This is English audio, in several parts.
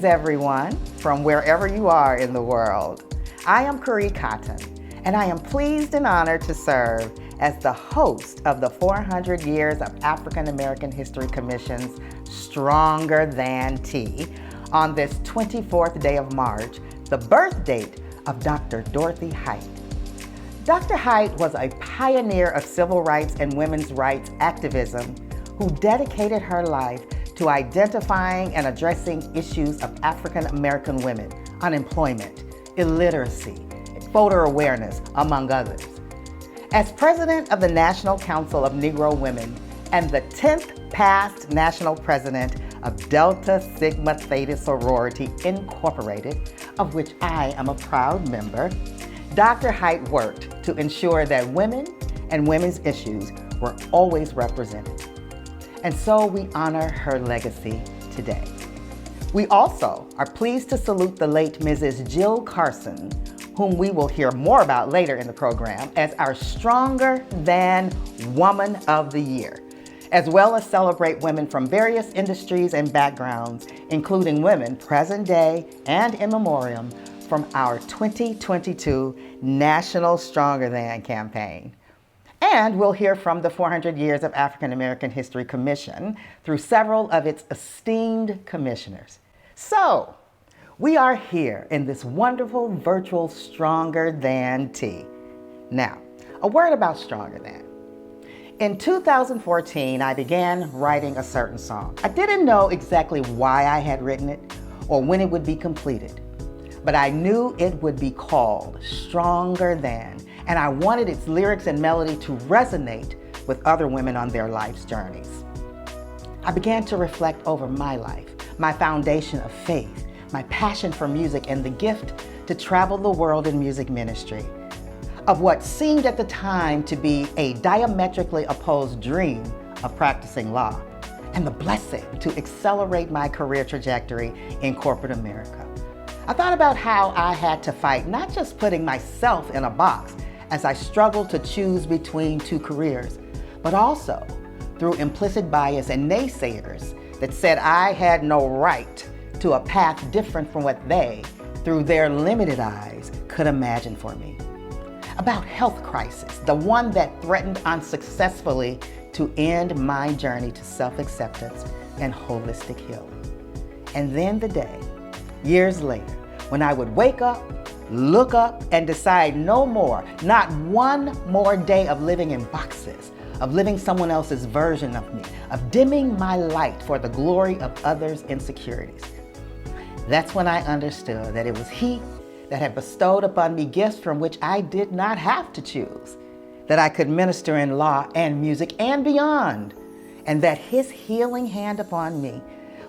Greetings, everyone, from wherever you are in the world. I am Curry Cotton, and I am pleased and honored to serve as the host of the 400 Years of African American History Commission's Stronger Than T on this 24th day of March, the birth date of Dr. Dorothy Height. Dr. Height was a pioneer of civil rights and women's rights activism who dedicated her life to identifying and addressing issues of African American women, unemployment, illiteracy, voter awareness, among others. As president of the National Council of Negro Women and the 10th past national president of Delta Sigma Theta Sorority Incorporated, of which I am a proud member, Dr. Height worked to ensure that women and women's issues were always represented. And so we honor her legacy today. We also are pleased to salute the late Mrs. Jill Carson, whom we will hear more about later in the program, as our Stronger Than Woman of the Year, as well as celebrate women from various industries and backgrounds, including women present day and in memoriam from our 2022 National Stronger Than campaign. And we'll hear from the 400 Years of African American History Commission through several of its esteemed commissioners. So, we are here in this wonderful virtual Stronger Than T. Now, a word about Stronger Than. In 2014, I began writing a certain song. I didn't know exactly why I had written it or when it would be completed, but I knew it would be called Stronger Than, and I wanted its lyrics and melody to resonate with other women on their life's journeys. I began to reflect over my life, my foundation of faith, my passion for music, and the gift to travel the world in music ministry, of what seemed at the time to be a diametrically opposed dream of practicing law, and the blessing to accelerate my career trajectory in corporate America. I thought about how I had to fight not just putting myself in a box as I struggled to choose between two careers, but also through implicit bias and naysayers that said I had no right to a path different from what they, through their limited eyes, could imagine for me. About health crisis, the one that threatened unsuccessfully to end my journey to self-acceptance and holistic healing. And then the day, years later, when I would wake up, look up, and decide no more, not one more day of living in boxes, of living someone else's version of me, of dimming my light for the glory of others' insecurities. That's when I understood that it was He that had bestowed upon me gifts from which I did not have to choose, that I could minister in law and music and beyond, and that His healing hand upon me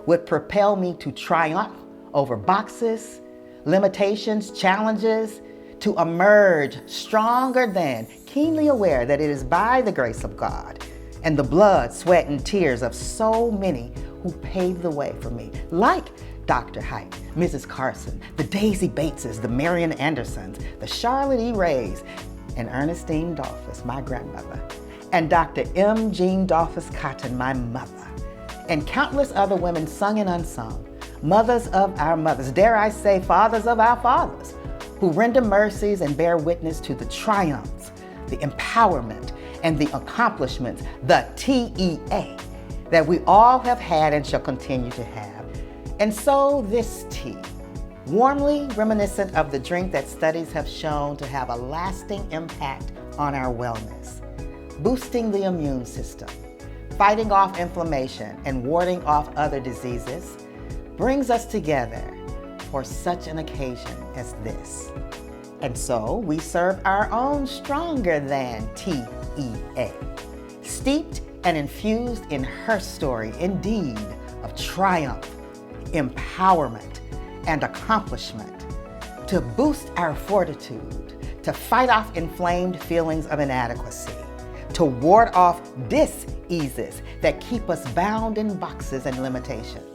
would propel me to triumph over boxes, limitations, challenges, to emerge stronger than, keenly aware that it is by the grace of God and the blood, sweat, and tears of so many who paved the way for me, like Dr. Height, Mrs. Carson, the Daisy Bateses, the Marian Andersons, the Charlotte E. Rays, and Ernestine Dolphus, my grandmother, and Dr. M. Jean Dolphus Cotton, my mother, and countless other women sung and unsung, mothers of our mothers, dare I say fathers of our fathers, who render mercies and bear witness to the triumphs, the empowerment, and the accomplishments, the T.E.A., that we all have had and shall continue to have. And so this tea, warmly reminiscent of the drink that studies have shown to have a lasting impact on our wellness, boosting the immune system, fighting off inflammation, and warding off other diseases, brings us together for such an occasion as this. And so we serve our own Stronger Than T.E.A., steeped and infused in her story, indeed, of triumph, empowerment, and accomplishment, to boost our fortitude, to fight off inflamed feelings of inadequacy, to ward off dis-eases that keep us bound in boxes and limitations,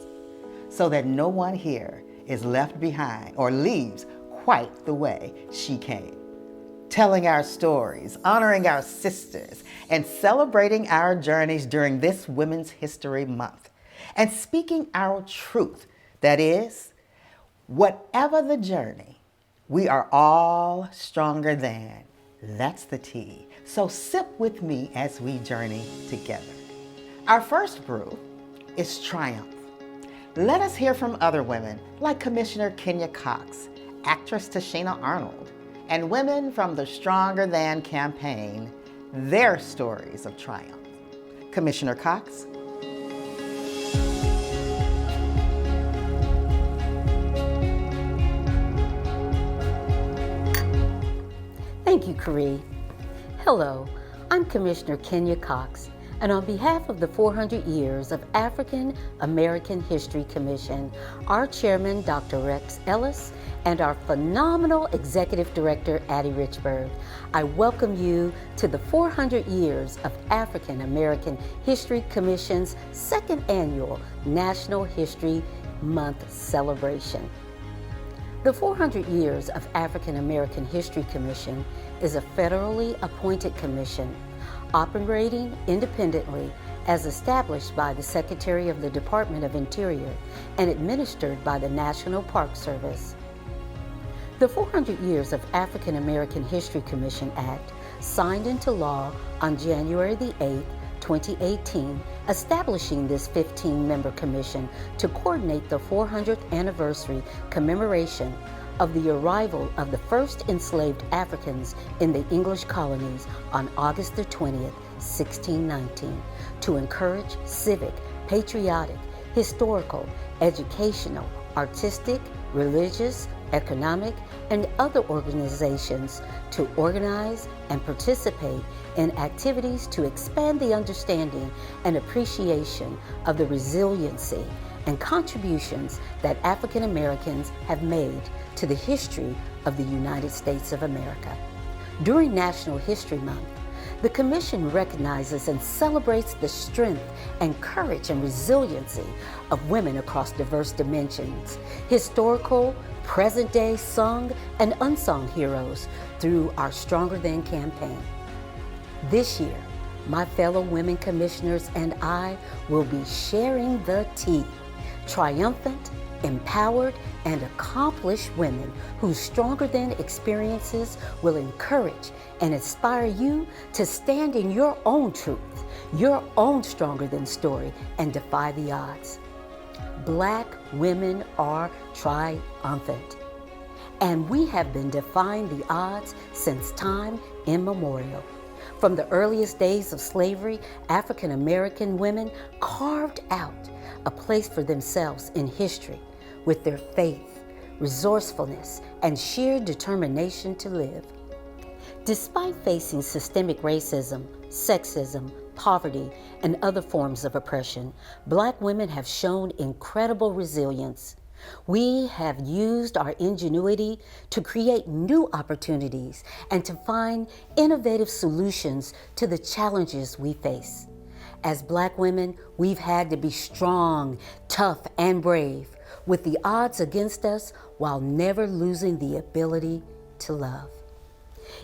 so that no one here is left behind or leaves quite the way she came. Telling our stories, honoring our sisters, and celebrating our journeys during this Women's History Month, and speaking our truth, that is, Whatever the journey, we are all stronger than. That's the T. So sip with me as we journey together. Our first brew is Triumph. Let us hear from other women like Commissioner Kenya Cox, actress Tashina Arnold, and women from the Stronger Than campaign, their stories of triumph. Commissioner Cox. Thank you, Carrie. Hello, I'm Commissioner Kenya Cox, and on behalf of the 400 Years of African American History Commission, our chairman, Dr. Rex Ellis, and our phenomenal executive director, Addie Richburg, I welcome you to the 400 Years of African American History Commission's second annual National History Month celebration. The 400 Years of African American History Commission is a federally appointed commission operating independently as established by the Secretary of the Department of Interior and administered by the National Park Service. The 400 Years of African American History Commission Act, signed into law on January the 8th, 2018, establishing this 15-member commission to coordinate the 400th anniversary commemoration of the arrival of the first enslaved Africans in the English colonies on August the 20th, 1619, to encourage civic, patriotic, historical, educational, artistic, religious, economic, and other organizations to organize and participate in activities to expand the understanding and appreciation of the resiliency and contributions that African Americans have made to the history of the United States of America. During National History Month, the Commission recognizes and celebrates the strength and courage and resiliency of women across diverse dimensions, historical, present-day sung and unsung heroes through our Stronger Than campaign. This year, my fellow women commissioners and I will be sharing the tea, triumphant, empowered, and accomplished women whose Stronger Than experiences will encourage and inspire you to stand in your own truth, your own Stronger Than story, and defy the odds. Black women are triumphant, and we have been defying the odds since time immemorial. From the earliest days of slavery, African American women carved out a place for themselves in history with their faith, resourcefulness, and sheer determination to live. Despite facing systemic racism, sexism, poverty, and other forms of oppression, Black women have shown incredible resilience. We have used our ingenuity to create new opportunities and to find innovative solutions to the challenges we face. As Black women, we've had to be strong, tough, and brave, with the odds against us while never losing the ability to love.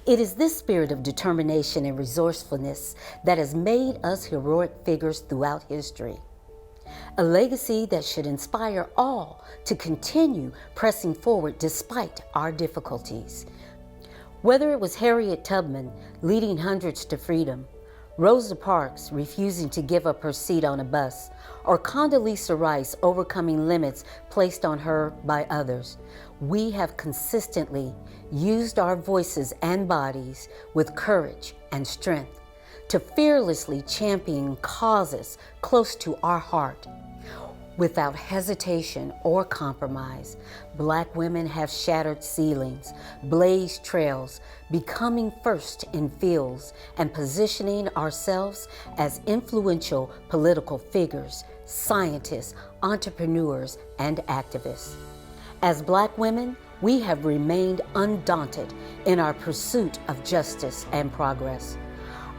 It is this spirit of determination and resourcefulness that has made us heroic figures throughout history. A legacy that should inspire all to continue pressing forward despite our difficulties. Whether it was Harriet Tubman leading hundreds to freedom, Rosa Parks refusing to give up her seat on a bus, or Condoleezza Rice overcoming limits placed on her by others, we have consistently used our voices and bodies with courage and strength to fearlessly champion causes close to our heart. Without hesitation or compromise, Black women have shattered ceilings, blazed trails, becoming first in fields, and positioning ourselves as influential political figures, scientists, entrepreneurs, and activists. As Black women, we have remained undaunted in our pursuit of justice and progress.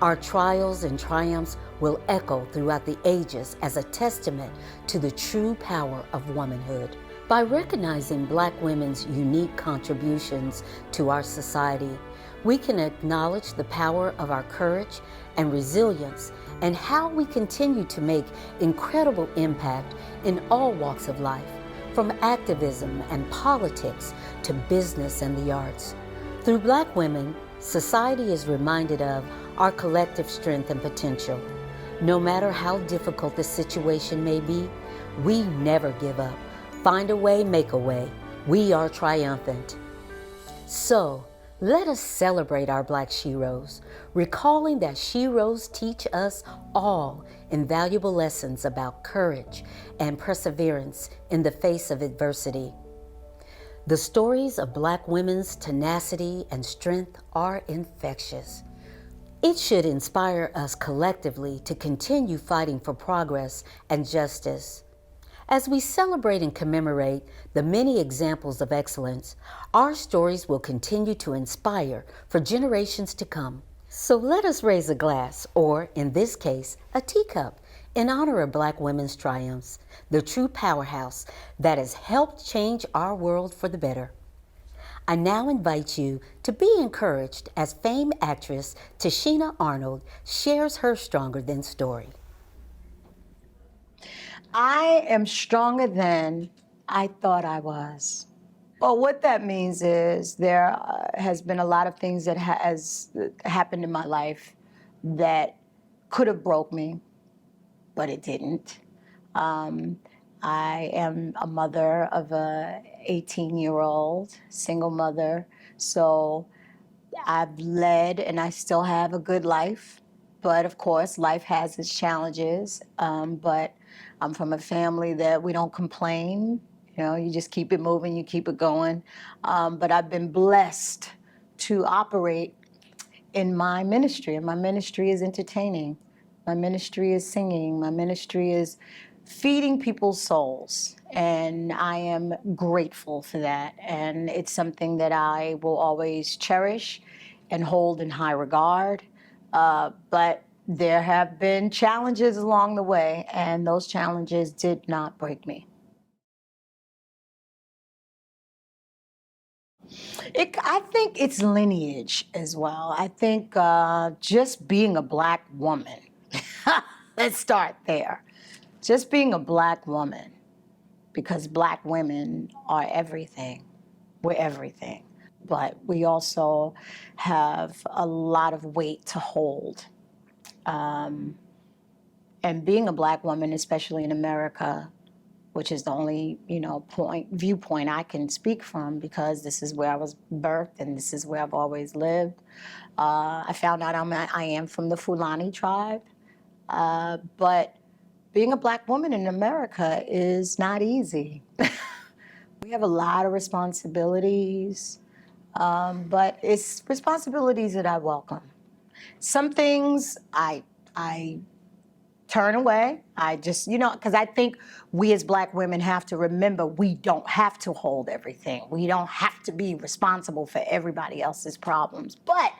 Our trials and triumphs will echo throughout the ages as a testament to the true power of womanhood. By recognizing Black women's unique contributions to our society, we can acknowledge the power of our courage and resilience and how we continue to make incredible impact in all walks of life, from activism and politics to business and the arts. Through Black women, society is reminded of our collective strength and potential. No matter how difficult the situation may be, we never give up. Find a way, make a way. We are triumphant. So, let us celebrate our Black sheroes, recalling that sheroes teach us all invaluable lessons about courage and perseverance in the face of adversity. The stories of Black women's tenacity and strength are infectious. It should inspire us collectively to continue fighting for progress and justice. As we celebrate and commemorate the many examples of excellence, our stories will continue to inspire for generations to come. So let us raise a glass, or in this case, a teacup, in honor of Black women's triumphs, the true powerhouse that has helped change our world for the better. I now invite you to be encouraged as famed actress Tashina Arnold shares her Stronger Than story. I am stronger than I thought I was. Well, what that means is there has been a lot of things that has happened in my life that could have broke me, but it didn't. I am a mother of a 18-year-old single mother, so I've led and I still have a good life. But of course, life has its challenges. But I'm from a family that we don't complain. You know, you just keep it moving, you keep it going. But I've been blessed to operate in my ministry, and my ministry is entertaining. My ministry is singing. My ministry is feeding people's souls, and I am grateful for that. And it's something that I will always cherish and hold in high regard. But there have been challenges along the way, and those challenges did not break me. I think it's lineage as well. I think just being a Black woman, let's start there. Just being a Black woman, because Black women are everything. We're everything. But we also have a lot of weight to hold. And being a Black woman, especially in America, which is the only, viewpoint I can speak from, because this is where I was birthed and this is where I've always lived. I found out I am from the Fulani tribe, but being a Black woman in America is not easy. We have a lot of responsibilities, but it's responsibilities that I welcome. Some things I turn away. I just, because I think we as Black women have to remember we don't have to hold everything. We don't have to be responsible for everybody else's problems. But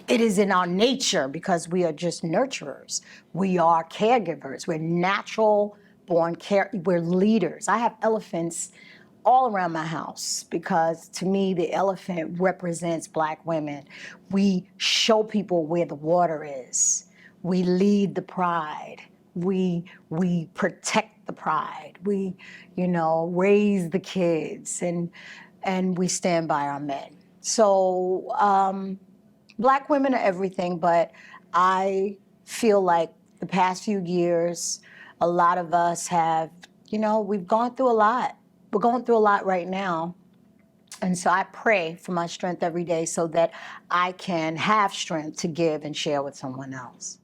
it is in our nature, because we are just nurturers. We are caregivers. We're natural born we're leaders. I have elephants all around my house, because to me, the elephant represents Black women. We show people where the water is. We lead the pride. We protect the pride. We, raise the kids, and we stand by our men. So Black women are everything, but I feel like the past few years, a lot of us have, we've gone through a lot. We're going through a lot right now. And so I pray for my strength every day so that I can have strength to give and share with someone else.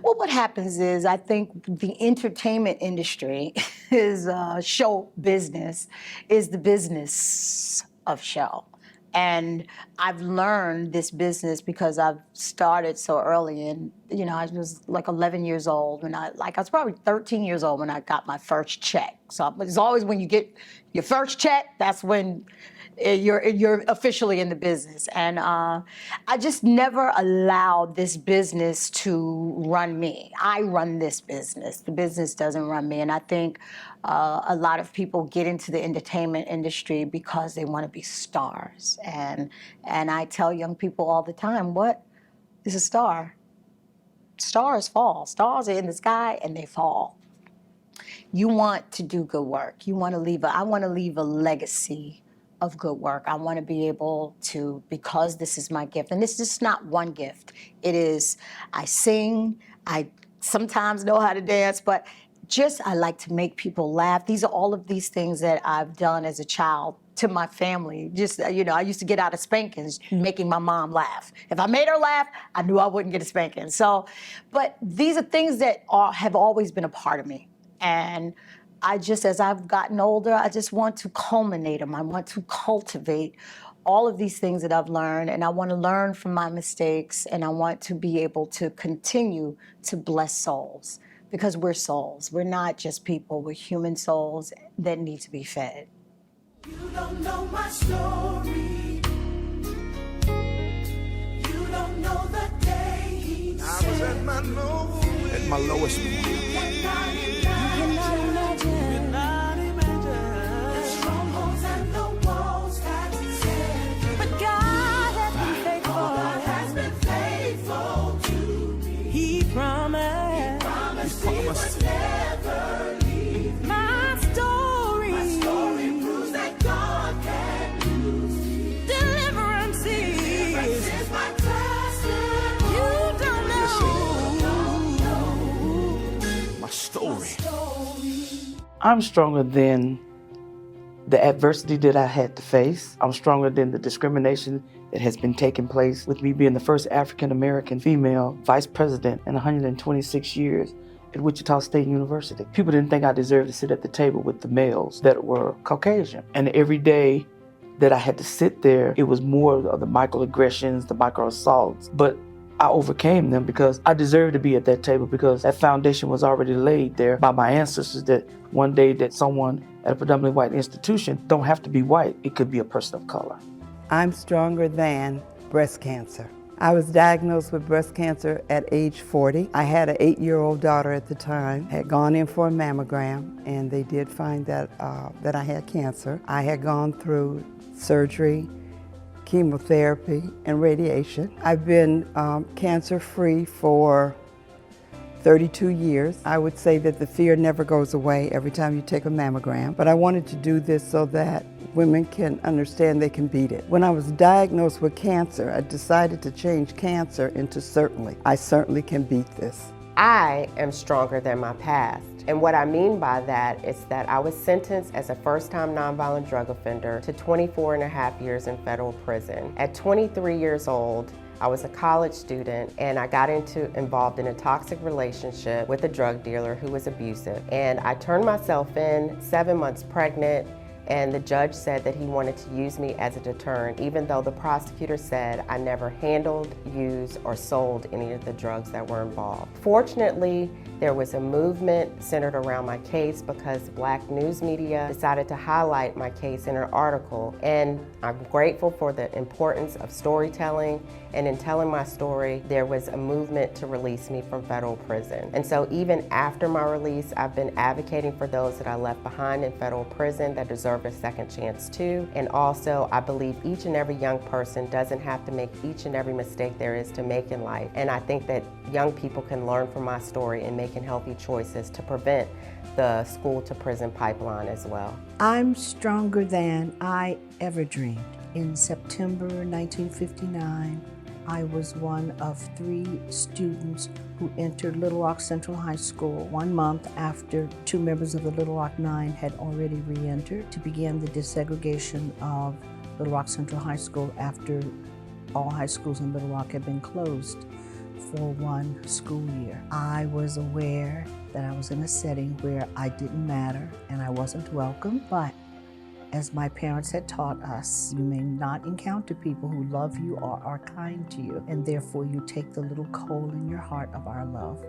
Well, what happens is, I think the entertainment industry is show business, is the business of show. And I've learned this business because I've started so early. And, I was like 11 years old when I was probably 13 years old when I got my first check. So it's always when you get your first check, that's when you're officially in the business. And I just never allowed this business to run me. I run this business. The business doesn't run me. And I think a lot of people get into the entertainment industry because they want to be stars. And I tell young people all the time, what is a star? stars fall. Stars are in the sky and they fall. You want to do good work. I want to leave a legacy of good work. I want to be able to, because this is my gift, and this is not one gift. It is, I sing, I sometimes know how to dance, but I like to make people laugh. These are all of these things that I've done as a child to my family. I used to get out of spankings making my mom laugh. If I made her laugh, I knew I wouldn't get a spanking. But these are things that have always been a part of me. And as I've gotten older, I just want to culminate them. I want to cultivate all of these things that I've learned, and I want to learn from my mistakes, and I want to be able to continue to bless souls, because we're souls. We're not just people. We're human souls that need to be fed. You don't know my story. You don't know the day he I was at my lowest point. You cannot imagine the strongholds and the walls that said. But God has been faithful. God has been faithful to me. He promised he would never leave me. My story proves that God can use me. Deliverance is my testimony. You don't know my story. I'm stronger than the adversity that I had to face. I'm stronger than the discrimination that has been taking place with me being the first African-American female vice president in 126 years at Wichita State University. People didn't think I deserved to sit at the table with the males that were Caucasian. And every day that I had to sit there, it was more of the microaggressions, the micro-assaults. But I overcame them because I deserved to be at that table, because that foundation was already laid there by my ancestors, that one day that someone at a predominantly white institution don't have to be white. It could be a person of color. I'm stronger than breast cancer. I was diagnosed with breast cancer at age 40. I had an 8-year-old daughter at the time, had gone in for a mammogram, and they did find that I had cancer. I had gone through surgery, chemotherapy, and radiation. I've been cancer-free for 32 years. I would say that the fear never goes away every time you take a mammogram, but I wanted to do this so that women can understand they can beat it. When I was diagnosed with cancer, I decided to change cancer into certainly. I certainly can beat this. I am stronger than my past. And what I mean by that is that I was sentenced as a first-time nonviolent drug offender to 24 and a half years in federal prison. At 23 years old, I was a college student, and I got involved in a toxic relationship with a drug dealer who was abusive. And I turned myself in, 7 months pregnant, and the judge said that he wanted to use me as a deterrent, even though the prosecutor said I never handled, used, or sold any of the drugs that were involved. Fortunately, there was a movement centered around my case because Black news media decided to highlight my case in an article, and I'm grateful for the importance of storytelling. And in telling my story, there was a movement to release me from federal prison. And so even after my release, I've been advocating for those that I left behind in federal prison that deserve a second chance too. And also, I believe each and every young person doesn't have to make each and every mistake there is to make in life. And I think that young people can learn from my story and making healthy choices to prevent the school to prison pipeline as well. I'm stronger than I ever dreamed. In September 1959, I was one of 3 students who entered Little Rock Central High School 1 month after 2 members of the Little Rock Nine had already re-entered to begin the desegregation of Little Rock Central High School after all high schools in Little Rock had been closed for 1 school year. I was aware that I was in a setting where I didn't matter and I wasn't welcome, but as my parents had taught us, you may not encounter people who love you or are kind to you, and therefore you take the little coal in your heart of our love.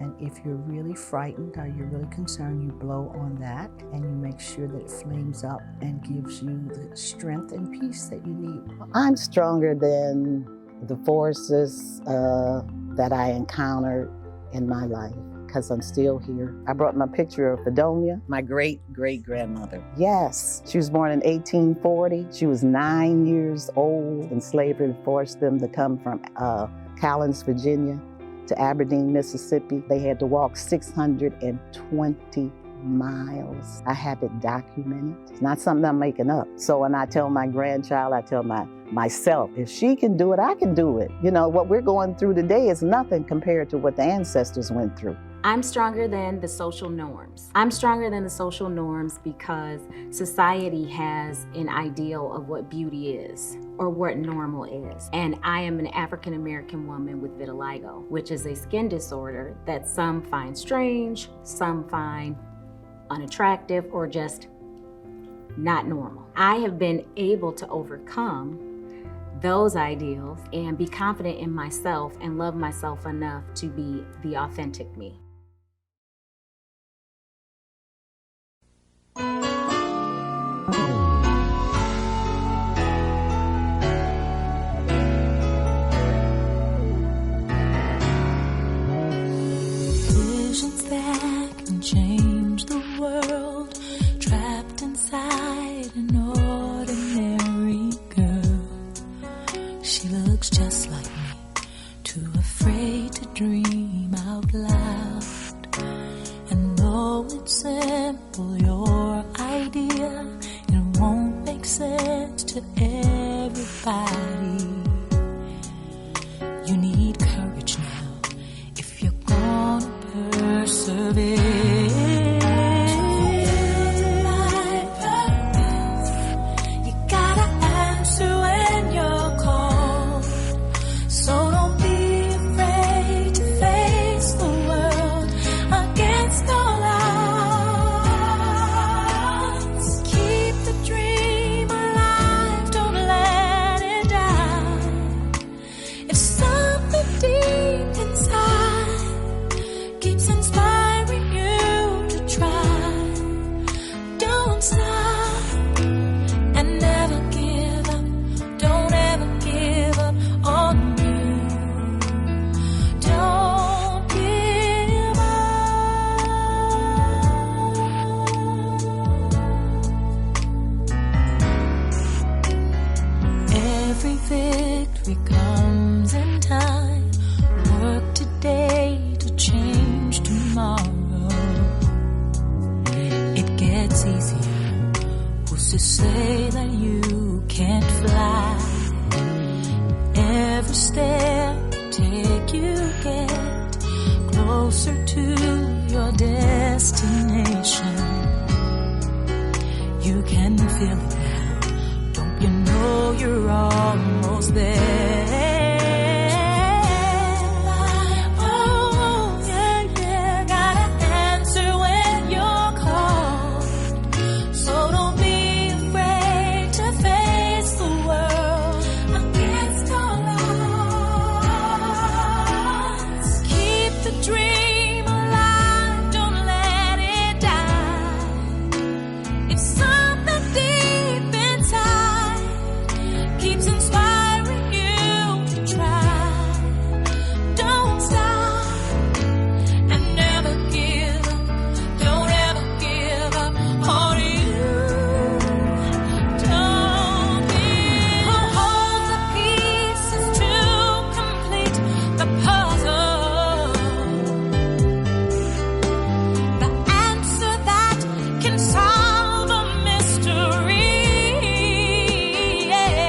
And if you're really frightened or you're really concerned, you blow on that and you make sure that it flames up and gives you the strength and peace that you need. I'm stronger than the forces that I encountered in my life, because I'm still here. I brought my picture of Fredonia, my great-great-grandmother. Yes, she was born in 1840. She was 9 years old, and slavery forced them to come from Collins, Virginia, to Aberdeen, Mississippi. They had to walk 620 miles. I have it documented. It's not something I'm making up. So when I tell my grandchild, I tell myself, if she can do it, I can do it. You know, what we're going through today is nothing compared to what the ancestors went through. I'm stronger than the social norms. I'm stronger than the social norms because society has an ideal of what beauty is or what normal is. And I am an African American woman with vitiligo, which is a skin disorder that some find strange, some find unattractive, or just not normal. I have been able to overcome those ideals and be confident in myself and love myself enough to be the authentic me. Visions that can change the world, trapped inside an ordinary girl. She looks just like me, too afraid to dream out loud. And though it's simple, your idea, it won't make sense to everybody. You need courage now if you're gonna persevere. You gotta answer when you're called. So don't be afraid to face the world against all odds. Keep the dream alive, don't let it die. If something deep inside keeps inspiring you to try, don't stop and never give up. Don't ever give up on you. Don't give up. Every victory comes in time. Work today to change tomorrow. It gets easier. Who's to say that you can't fly? Every step you take, you get closer to your destination. You can feel it now. Don't you know you're almost there? Oh, yeah, yeah. Gotta answer when you're called. So don't be afraid to face the world against all odds. Keep the dream alive, don't let it die. If something deep inside keeps inspiring you to try, don't stop and never give up. Don't ever give up on you. Don't give up. Hold the pieces to complete the puzzle. The answer that can solve a mystery. Yeah.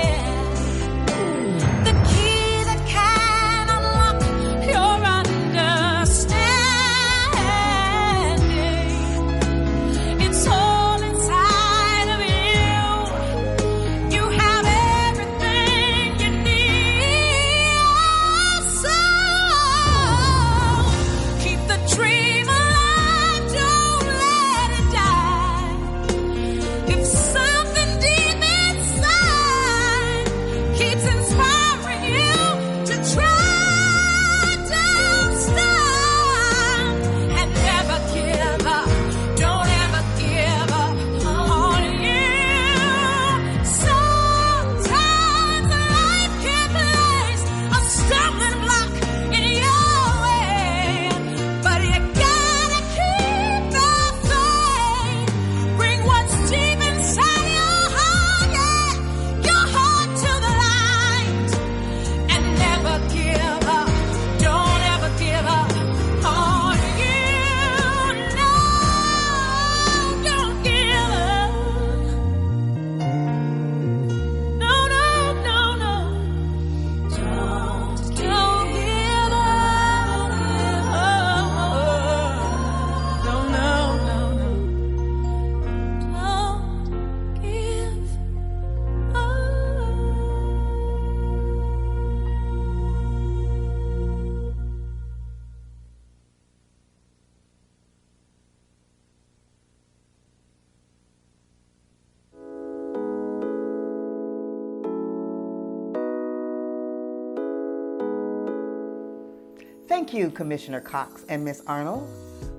Thank you, Commissioner Cox and Ms. Arnold,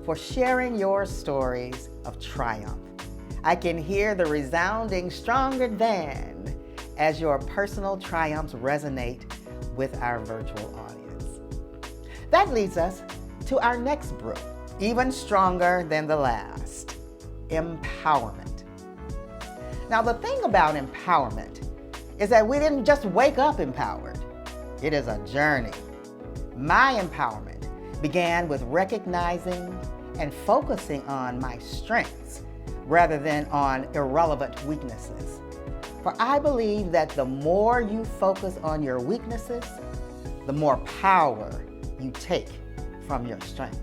for sharing your stories of triumph. I can hear the resounding "stronger than" as your personal triumphs resonate with our virtual audience. That leads us to our next brew, even stronger than the last: empowerment. Now, the thing about empowerment is that we didn't just wake up empowered. It is a journey. My empowerment began with recognizing and focusing on my strengths rather than on irrelevant weaknesses. For I believe that the more you focus on your weaknesses, the more power you take from your strengths.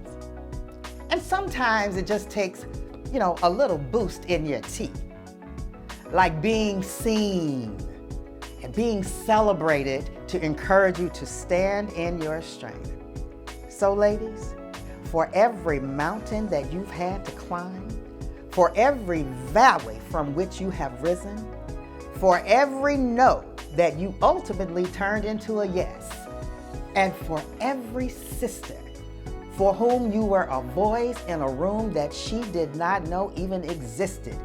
And sometimes it just takes, a little boost in your teeth, like being seen and being celebrated to encourage you to stand in your strength. So ladies, for every mountain that you've had to climb, for every valley from which you have risen, for every no that you ultimately turned into a yes, and for every sister for whom you were a voice in a room that she did not know even existed,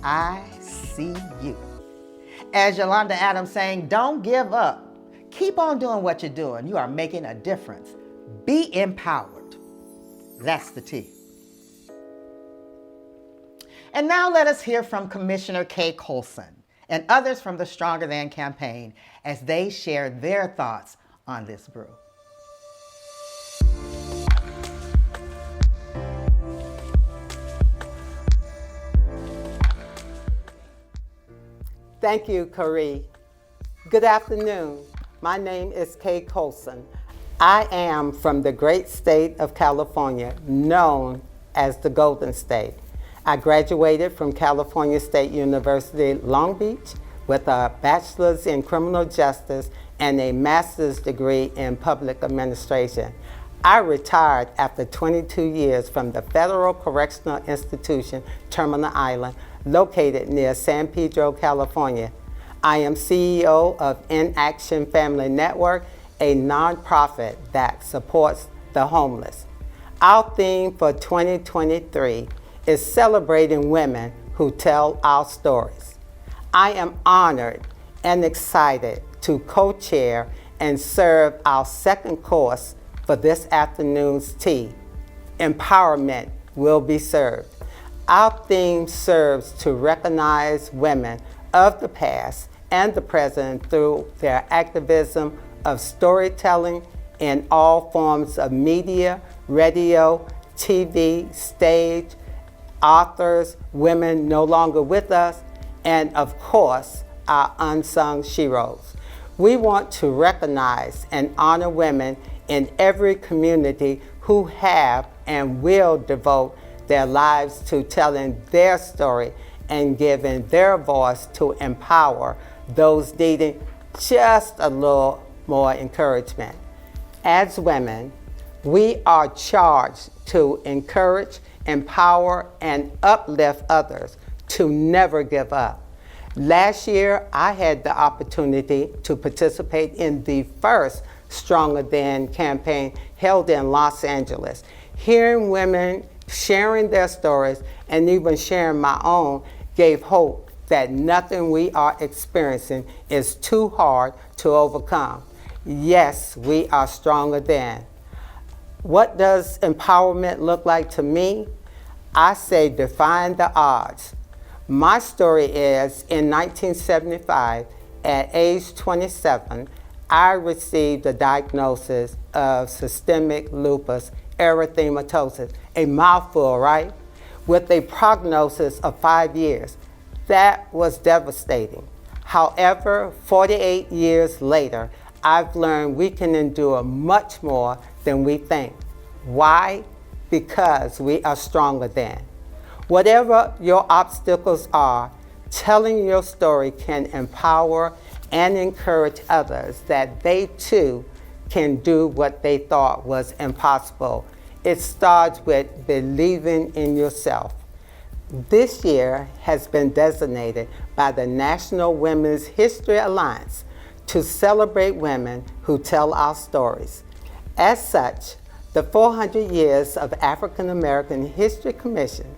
I see you. As Yolanda Adams saying, don't give up. Keep on doing what you're doing. You are making a difference. Be empowered. That's the T. And now let us hear from Commissioner Kay Colson and others from the Stronger Than campaign as they share their thoughts on this brew. Thank you, Corey. Good afternoon. My name is Kay Colson. I am from the great state of California, known as the Golden State. I graduated from California State University, Long Beach, with a bachelor's in criminal justice and a master's degree in public administration. I retired after 22 years from the Federal Correctional Institution, Terminal Island, located near San Pedro, California. I am CEO of In Action Family Network, a nonprofit that supports the homeless. Our theme for 2023 is celebrating women who tell our stories. I am honored and excited to co-chair and serve our second course for this afternoon's tea. Empowerment will be served. Our theme serves to recognize women of the past and the present through their activism of storytelling in all forms of media, radio, TV, stage, authors, women no longer with us, and of course, our unsung heroes. We want to recognize and honor women in every community who have and will devote their lives to telling their story and giving their voice to empower those needing just a little more encouragement. As women, we are charged to encourage, empower, and uplift others to never give up. Last year, I had the opportunity to participate in the first Stronger Than campaign held in Los Angeles. Hearing women sharing their stories and even sharing my own gave hope that nothing we are experiencing is too hard to overcome. Yes, we are stronger than. What does empowerment look like to me? I say define the odds. My story is in 1975, at age 27, I received a diagnosis of systemic lupus erythematosus, a mouthful, right? With a prognosis of 5 years. That was devastating. However, 48 years later, I've learned we can endure much more than we think. Why? Because we are stronger than. Whatever your obstacles are, telling your story can empower and encourage others that they too can do what they thought was impossible. It starts with believing in yourself. This year has been designated by the National Women's History Alliance to celebrate women who tell our stories. As such, the 400 Years of African American History Commission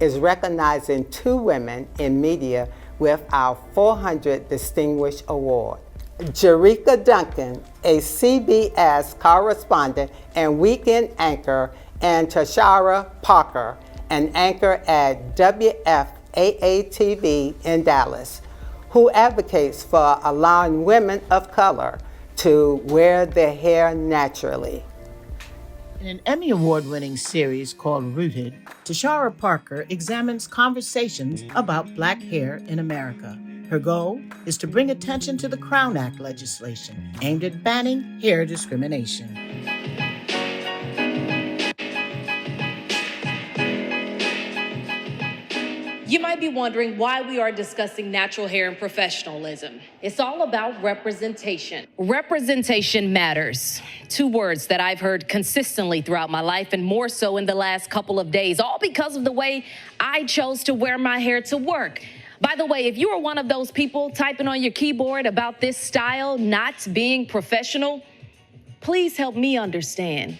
is recognizing 2 women in media with our 400 Distinguished Award. Jerika Duncan, a CBS correspondent and weekend anchor, and Tashara Parker, an anchor at WFAA-TV in Dallas, who advocates for allowing women of color to wear their hair naturally. In an Emmy Award-winning series called Rooted, Tashara Parker examines conversations about Black hair in America. Her goal is to bring attention to the Crown Act legislation aimed at banning hair discrimination. You might be wondering why we are discussing natural hair and professionalism. It's all about representation. Representation matters. 2 words that I've heard consistently throughout my life, and more so in the last couple of days, all because of the way I chose to wear my hair to work. By the way, if you are one of those people typing on your keyboard about this style not being professional, please help me understand.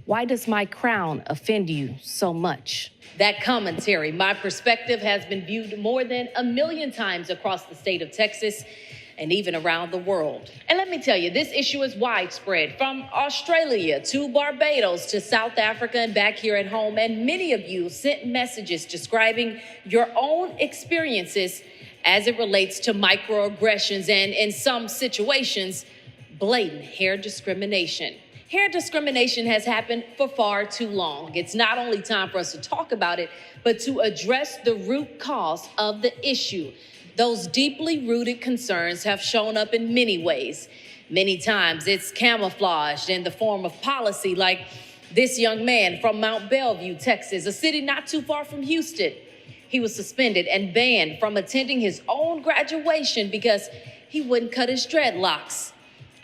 Why does my crown offend you so much? That commentary, my perspective, has been viewed more than 1 million times across the state of Texas and even around the world. And let me tell you, this issue is widespread, from Australia to Barbados to South Africa and back here at home. And many of you sent messages describing your own experiences as it relates to microaggressions and, in some situations, blatant hair discrimination. Hair discrimination has happened for far too long. It's not only time for us to talk about it, but to address the root cause of the issue. Those deeply rooted concerns have shown up in many ways. Many times it's camouflaged in the form of policy, like this young man from Mount Bellevue, Texas, a city not too far from Houston. He was suspended and banned from attending his own graduation because he wouldn't cut his dreadlocks.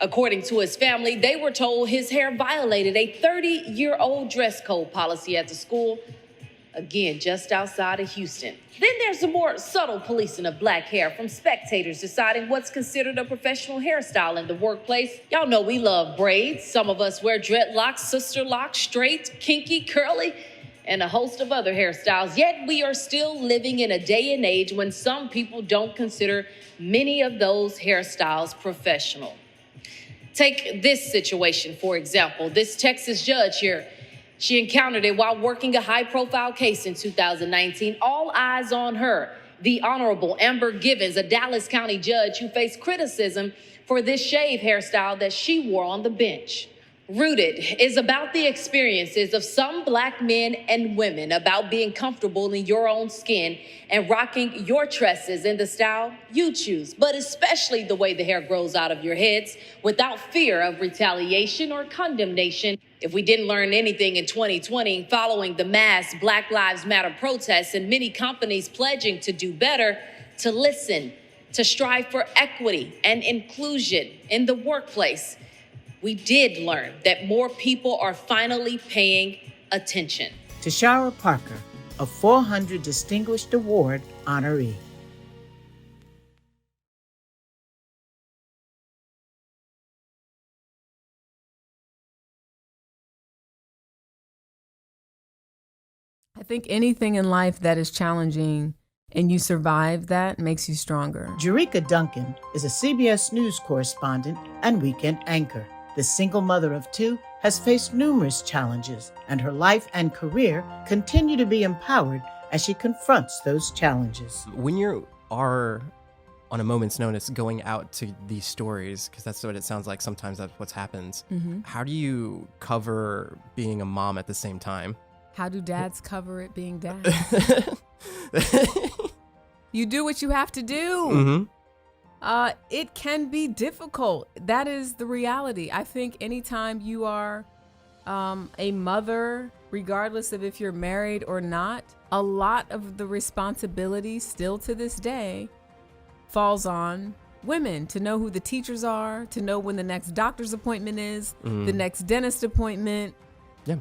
According to his family, they were told his hair violated a 30-year-old dress code policy at the school, again, just outside of Houston. Then there's the more subtle policing of Black hair from spectators deciding what's considered a professional hairstyle in the workplace. Y'all know we love braids. Some of us wear dreadlocks, sister locks, straight, kinky, curly, and a host of other hairstyles. Yet we are still living in a day and age when some people don't consider many of those hairstyles professional. Take this situation, for example. This Texas judge here, she encountered it while working a high-profile case in 2019. All eyes on her. The Honorable Amber Givens, a Dallas County judge who faced criticism for this shave hairstyle that she wore on the bench. Rooted is about the experiences of some Black men and women, about being comfortable in your own skin and rocking your tresses in the style you choose, but especially the way the hair grows out of your heads without fear of retaliation or condemnation. If we didn't learn anything in 2020, following the mass Black Lives Matter protests and many companies pledging to do better, to listen, to strive for equity and inclusion in the workplace, we did learn that more people are finally paying attention. Tashara Parker, a 400 Distinguished Award honoree. I think anything in life that is challenging and you survive that makes you stronger. Jerika Duncan is a CBS News correspondent and weekend anchor. The single mother of 2 has faced numerous challenges, and her life and career continue to be empowered as she confronts those challenges. When you are on a moment's notice going out to these stories, because that's what it sounds like sometimes that's what happens, how do you cover being a mom at the same time? How do dads cover it being dads? You do what you have to do. It can be difficult. That is the reality. I think anytime you are a mother, regardless of if you're married or not, a lot of the responsibility still to this day falls on women to know who the teachers are, to know when the next doctor's appointment is, the next dentist appointment,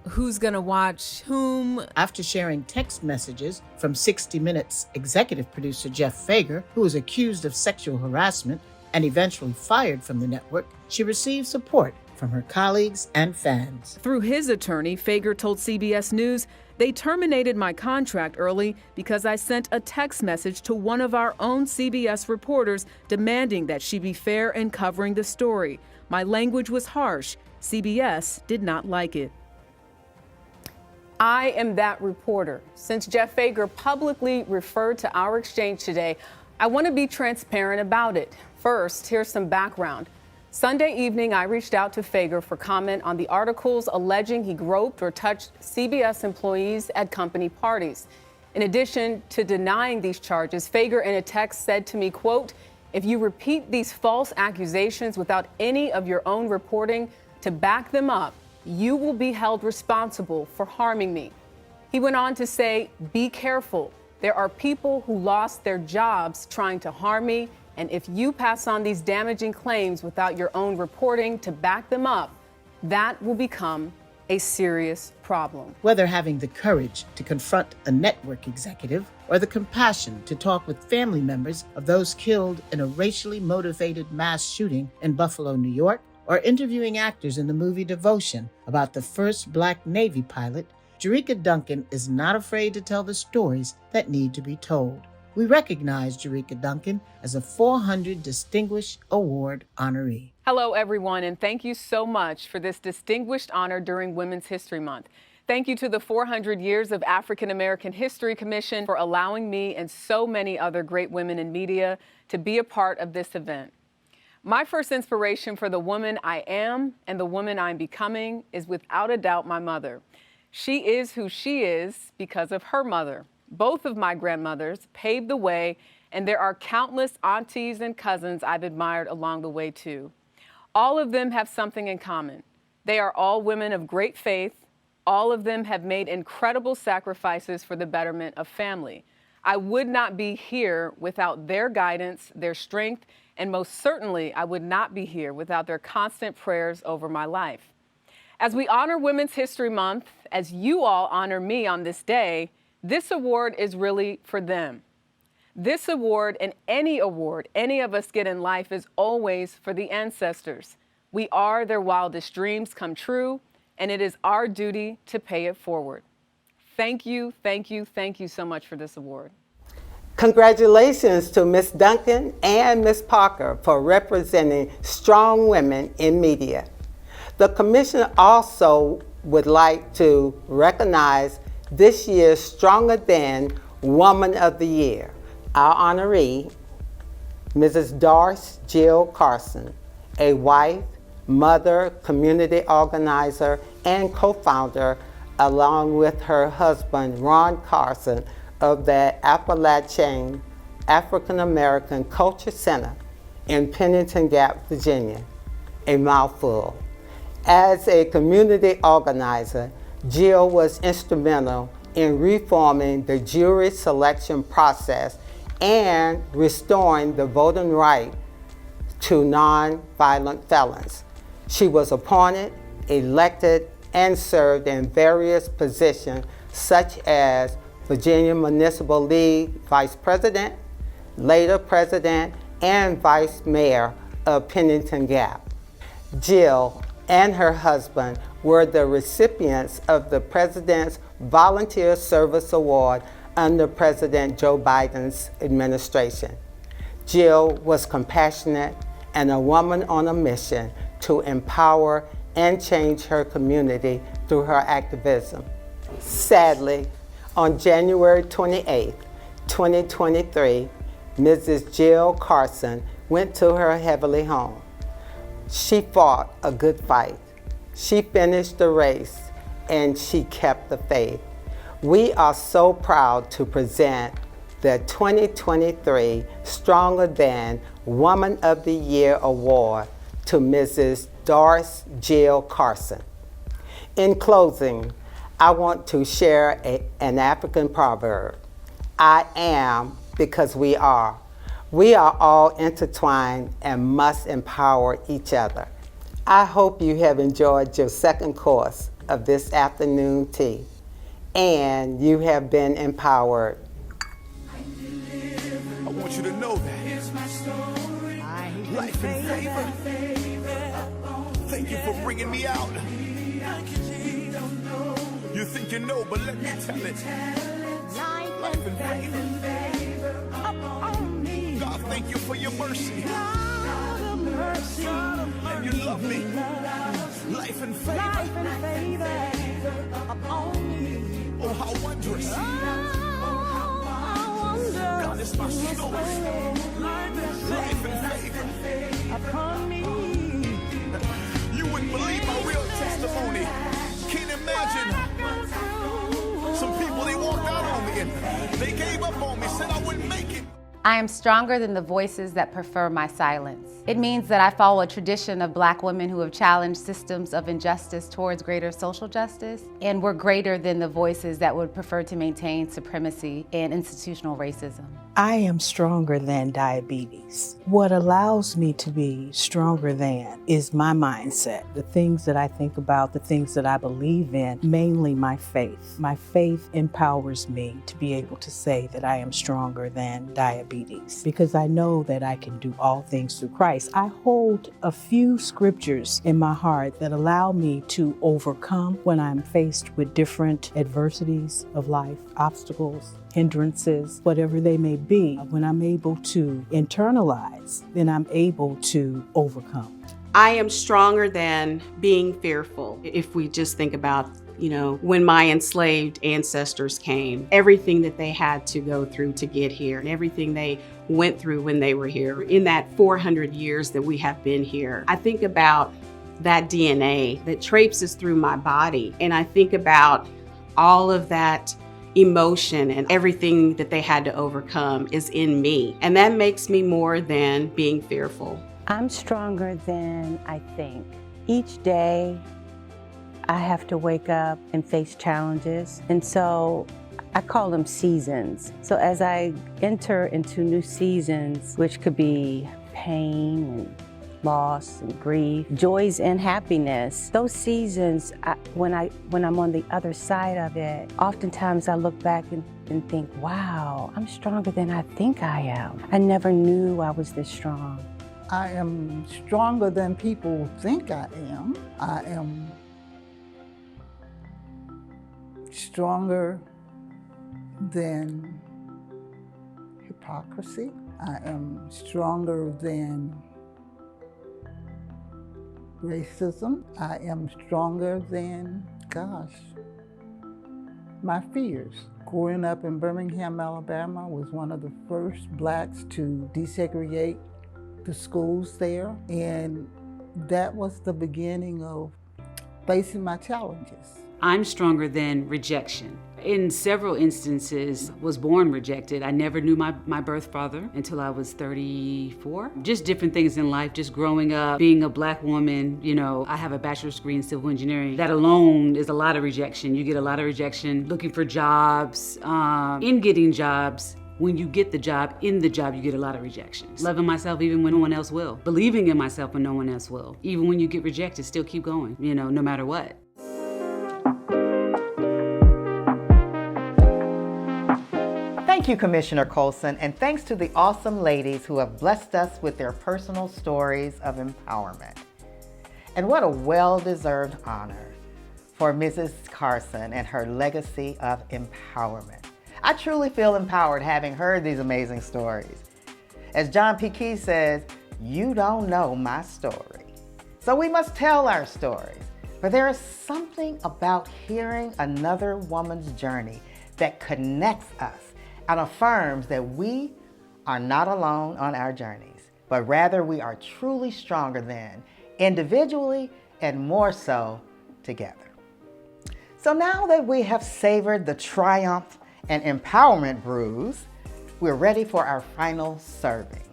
who's gonna watch whom. After sharing text messages from 60 Minutes executive producer Jeff Fager, who was accused of sexual harassment and eventually fired from the network, she received support from from her colleagues and fans. Through his attorney, Fager told CBS News, "They terminated my contract early because I sent a text message to one of our own CBS reporters demanding that she be fair in covering the story. My language was harsh. CBS did not like it." I am that reporter. Since Jeff Fager publicly referred to our exchange today, I want to be transparent about it. First, here's some background. Sunday evening, I reached out to Fager for comment on the articles alleging he groped or touched CBS employees at company parties. In addition to denying these charges, Fager in a text said to me, quote, "If you repeat these false accusations without any of your own reporting to back them up, you will be held responsible for harming me." He went on to say, "Be careful. There are people who lost their jobs trying to harm me, and if you pass on these damaging claims without your own reporting to back them up, that will become a serious problem." Whether having the courage to confront a network executive or the compassion to talk with family members of those killed in a racially motivated mass shooting in Buffalo, New York, or interviewing actors in the movie Devotion about the first Black Navy pilot, Jericka Duncan is not afraid to tell the stories that need to be told. We recognize Jericka Duncan as a 400 Distinguished Award honoree. Hello, everyone, and thank you so much for this distinguished honor during Women's History Month. Thank you to the 400 Years of African American History Commission for allowing me and so many other great women in media to be a part of this event. My first inspiration for the woman I am and the woman I'm becoming is without a doubt my mother. She is who she is because of her mother. Both of my grandmothers paved the way, and there are countless aunties and cousins I've admired along the way too. All of them have something in common. They are all women of great faith. All of them have made incredible sacrifices for the betterment of family. I would not be here without their guidance, their strength, and most certainly I would not be here without their constant prayers over my life. As we honor Women's History Month, as you all honor me on this day, this award is really for them. This award and any award any of us get in life is always for the ancestors. We are their wildest dreams come true, and it is our duty to pay it forward. Thank you, thank you, thank you so much for this award. Congratulations to Ms. Duncan and Ms. Parker for representing strong women in media. The Commission also would like to recognize this year's Stronger Than Woman of the Year. Our honoree, Mrs. Doris Jill Carson, a wife, mother, community organizer, and co-founder, along with her husband, Ron Carson, of the Appalachian African American Culture Center in Pennington Gap, Virginia. A mouthful. As a community organizer, Jill was instrumental in reforming the jury selection process and restoring the voting right to non-violent felons. She was appointed, elected, and served in various positions such as Virginia Municipal League Vice President, later President, and Vice Mayor of Pennington Gap. Jill and her husband were the recipients of the President's Volunteer Service Award under President Joe Biden's administration. Jill was compassionate and a woman on a mission to empower and change her community through her activism. Sadly, on January 28, 2023, Mrs. Jill Carson went to her heavenly home. She fought a good fight. She finished the race, and she kept the faith. We are so proud to present the 2023 Stronger Than Woman of the Year Award to Mrs. Doris Jill Carson. In closing, I want to share an African proverb. I am because we are. We are all intertwined and must empower each other. I hope you have enjoyed your second course of this afternoon tea, and you have been empowered. I want you to know that. Life in favor. Thank you for bringing me out. You think you know, but let me tell it. Life and favor upon me. God, thank you for your mercy. And you love me. Life and favor upon me. Oh, how wondrous. God is my source. Life and favor upon me. You wouldn't believe my real testimony. Can't imagine. Some people, they walked out on me and they gave up on me, said I wouldn't make it. I am stronger than the voices that prefer my silence. It means that I follow a tradition of Black women who have challenged systems of injustice towards greater social justice, and we're greater than the voices that would prefer to maintain supremacy and institutional racism. I am stronger than diabetes. What allows me to be stronger than is my mindset, the things that I think about, the things that I believe in, mainly my faith. My faith empowers me to be able to say that I am stronger than diabetes because I know that I can do all things through Christ. I hold a few scriptures in my heart that allow me to overcome when I'm faced with different adversities of life, obstacles, hindrances, whatever they may be. When I'm able to internalize, then I'm able to overcome. I am stronger than being fearful. If we just think about, when my enslaved ancestors came, everything that they had to go through to get here, and everything they went through when they were here, in that 400 years that we have been here, I think about that DNA that traipses through my body, and I think about all of that emotion and everything that they had to overcome is in me. And that makes me more than being fearful. I'm stronger than I think. Each day, I have to wake up and face challenges. And so I call them seasons. So as I enter into new seasons, which could be pain and loss and grief, joys and happiness. Those seasons, when I'm on the other side of it, oftentimes I look back and think, wow, I'm stronger than I think I am. I never knew I was this strong. I am stronger than people think I am. I am stronger than hypocrisy. I am stronger than racism. I am stronger than, my fears. Growing up in Birmingham, Alabama, was one of the first Blacks to desegregate the schools there, and that was the beginning of facing my challenges. I'm stronger than rejection. In several instances, was born rejected. I never knew my birth father until I was 34. Just different things in life, just growing up, being a Black woman, I have a bachelor's degree in civil engineering. That alone is a lot of rejection. You get a lot of rejection looking for jobs, in getting jobs. When you get the job, in the job, you get a lot of rejections. Loving myself even when no one else will. Believing in myself when no one else will. Even when you get rejected, still keep going, no matter what. Thank you, Commissioner Colson, and thanks to the awesome ladies who have blessed us with their personal stories of empowerment. And what a well-deserved honor for Mrs. Carson and her legacy of empowerment. I truly feel empowered having heard these amazing stories. As John P. Key says, you don't know my story. So we must tell our stories. But there is something about hearing another woman's journey that connects us and affirms that we are not alone on our journeys, but rather we are truly stronger than, individually and more so together. So now that we have savored the triumph and empowerment brews, we're ready for our final serving,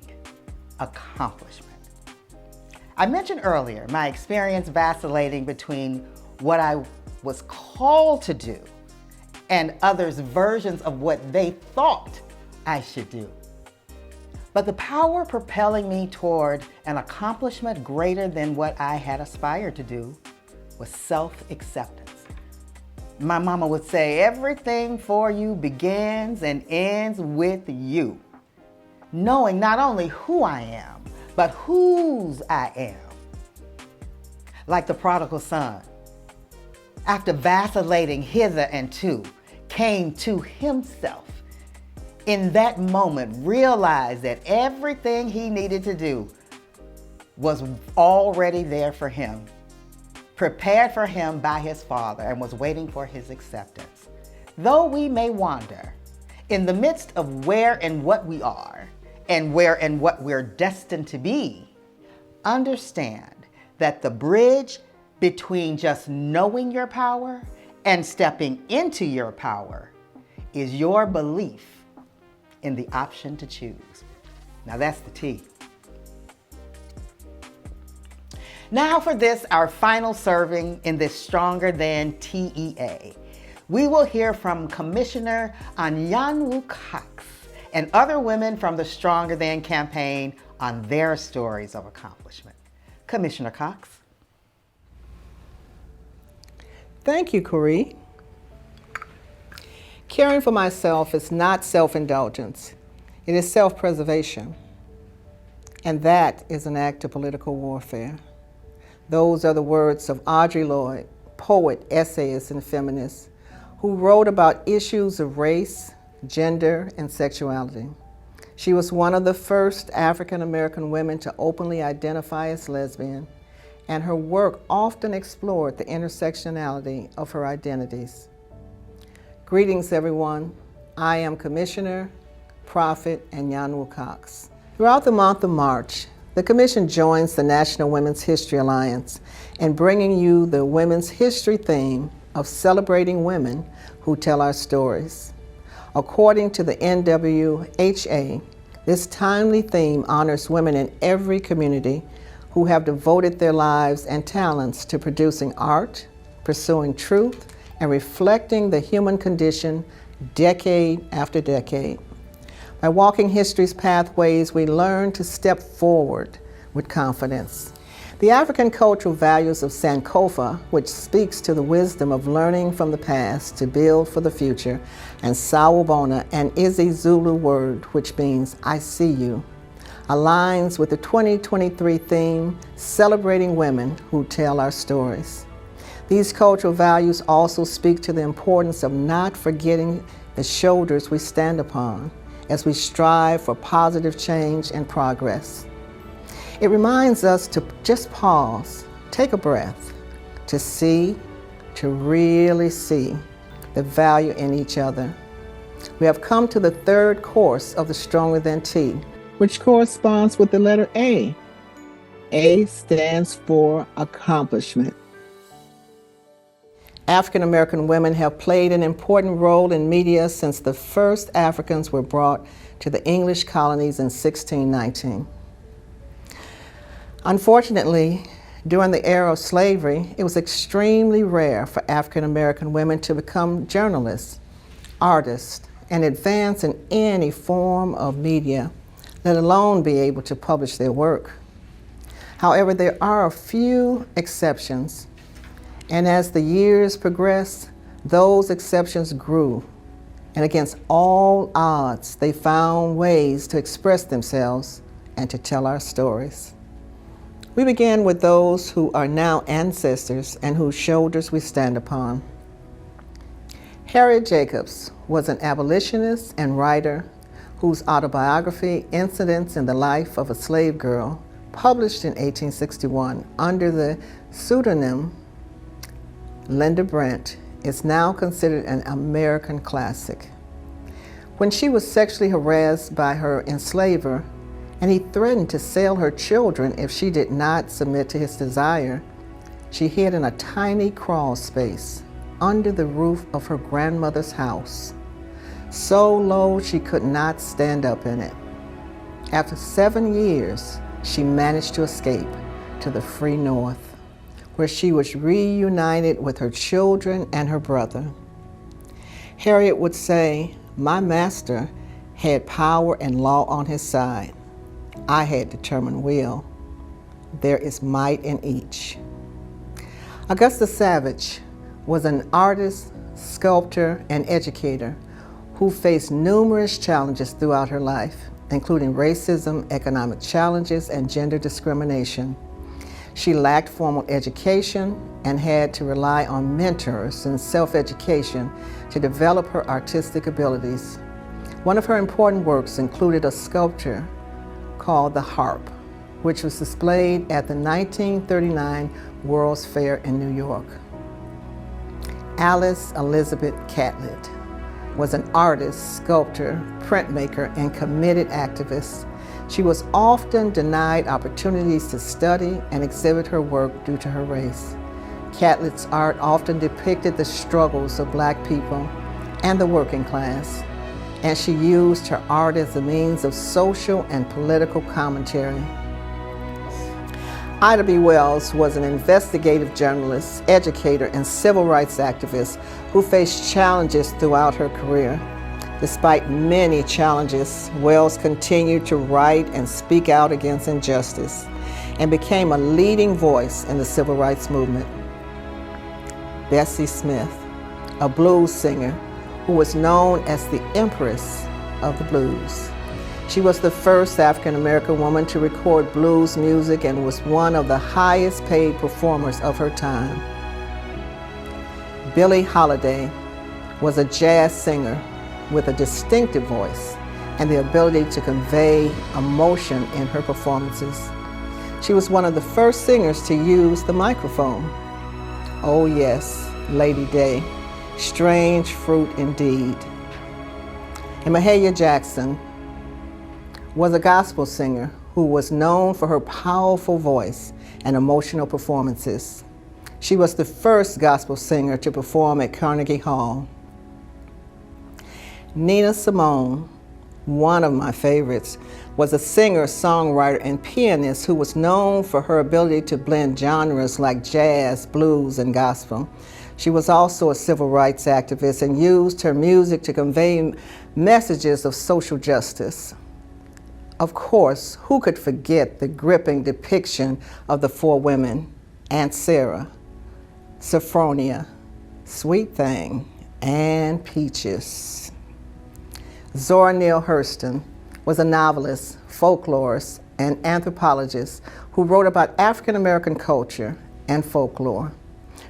accomplishment. I mentioned earlier my experience vacillating between what I was called to do and others' versions of what they thought I should do. But the power propelling me toward an accomplishment greater than what I had aspired to do was self-acceptance. My mama would say, everything for you begins and ends with you. Knowing not only who I am, but whose I am. like the prodigal son, after vacillating hither and to, came to himself. In that moment, realized that everything he needed to do was already there for him, prepared for him by his Father, and was waiting for his acceptance. Though we may wander in the midst of where and what we are, and where and what we're destined to be, understand that the bridge between just knowing your power and stepping into your power is your belief in the option to choose. Now that's the T. Now for this, our final serving in this Stronger Than T.E.A. We will hear from Commissioner Anyanwu Cox and other women from the Stronger Than campaign on their stories of accomplishment. Commissioner Cox. Thank you, Corrie. Caring for myself is not self-indulgence. It is self-preservation. And that is an act of political warfare. Those are the words of Audre Lorde, poet, essayist, and feminist, who wrote about issues of race, gender, and sexuality. She was one of the first African-American women to openly identify as lesbian, and her work often explored the intersectionality of her identities. Greetings, everyone. I am Commissioner, Prophet, Anyanwu Cox. Throughout the month of March, the Commission joins the National Women's History Alliance in bringing you the Women's History theme of celebrating women who tell our stories. According to the NWHA, this timely theme honors women in every community who have devoted their lives and talents to producing art, pursuing truth, and reflecting the human condition decade after decade. By walking history's pathways, we learn to step forward with confidence. The African cultural values of Sankofa, which speaks to the wisdom of learning from the past to build for the future, and Sawubona, an isiZulu word which means I see you, aligns with the 2023 theme, Celebrating Women Who Tell Our Stories. These cultural values also speak to the importance of not forgetting the shoulders we stand upon as we strive for positive change and progress. It reminds us to just pause, take a breath, to see, to really see the value in each other. We have come to the third course of the Stronger Than T, which corresponds with the letter A. A stands for accomplishment. African American women have played an important role in media since the first Africans were brought to the English colonies in 1619. Unfortunately, during the era of slavery, it was extremely rare for African American women to become journalists, artists, and advance in any form of media, let alone be able to publish their work. However, there are a few exceptions, and as the years progressed, those exceptions grew, and against all odds, they found ways to express themselves and to tell our stories. We began with those who are now ancestors and whose shoulders we stand upon. Harriet Jacobs was an abolitionist and writer whose autobiography, Incidents in the Life of a Slave Girl, published in 1861 under the pseudonym Linda Brent, is now considered an American classic. When she was sexually harassed by her enslaver, and he threatened to sell her children if she did not submit to his desire, she hid in a tiny crawl space under the roof of her grandmother's house, so low she could not stand up in it. After 7 years, she managed to escape to the free North, where she was reunited with her children and her brother. Harriet would say, "My master had power and law on his side. I had determined will. There is might in each." Augusta Savage was an artist, sculptor, and educator who faced numerous challenges throughout her life, including racism, economic challenges, and gender discrimination. She lacked formal education and had to rely on mentors and self-education to develop her artistic abilities. One of her important works included a sculpture called the Harp, which was displayed at the 1939 World's Fair in New York. Alice Elizabeth Catlett was an artist, sculptor, printmaker, and committed activist. She was often denied opportunities to study and exhibit her work due to her race. Catlett's art often depicted the struggles of Black people and the working class, and she used her art as a means of social and political commentary. Ida B. Wells was an investigative journalist, educator, and civil rights activist who faced challenges throughout her career. Despite many challenges, Wells continued to write and speak out against injustice and became a leading voice in the civil rights movement. Bessie Smith, a blues singer who was known as the Empress of the Blues. She was the first African-American woman to record blues music and was one of the highest paid performers of her time. Billie Holiday was a jazz singer with a distinctive voice and the ability to convey emotion in her performances. She was one of the first singers to use the microphone. Oh yes, Lady Day, strange fruit indeed. And Mahalia Jackson was a gospel singer who was known for her powerful voice and emotional performances. She was the first gospel singer to perform at Carnegie Hall. Nina Simone, one of my favorites, was a singer, songwriter, and pianist who was known for her ability to blend genres like jazz, blues, and gospel. She was also a civil rights activist and used her music to convey messages of social justice. Of course, who could forget the gripping depiction of the four women, Aunt Sarah, Sophronia, Sweet Thing, and Peaches. Zora Neale Hurston was a novelist, folklorist, and anthropologist who wrote about African American culture and folklore.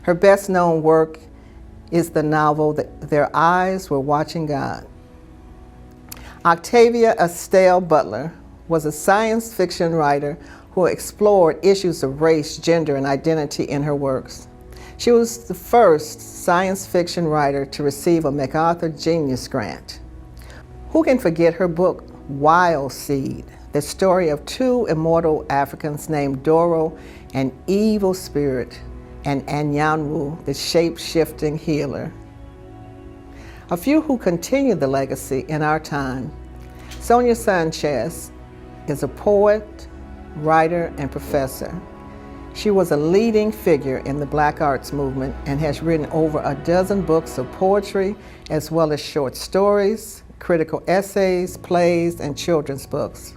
Her best-known work is the novel Their Eyes Were Watching God. Octavia Estelle Butler was a science fiction writer who explored issues of race, gender, and identity in her works. She was the first science fiction writer to receive a MacArthur Genius Grant. Who can forget her book, Wild Seed, the story of two immortal Africans named Doro, an evil spirit, and Anyanwu, the shape-shifting healer. A few who continue the legacy in our time. Sonia Sanchez is a poet, writer, and professor. She was a leading figure in the Black arts movement and has written over a dozen books of poetry, as well as short stories, critical essays, plays, and children's books.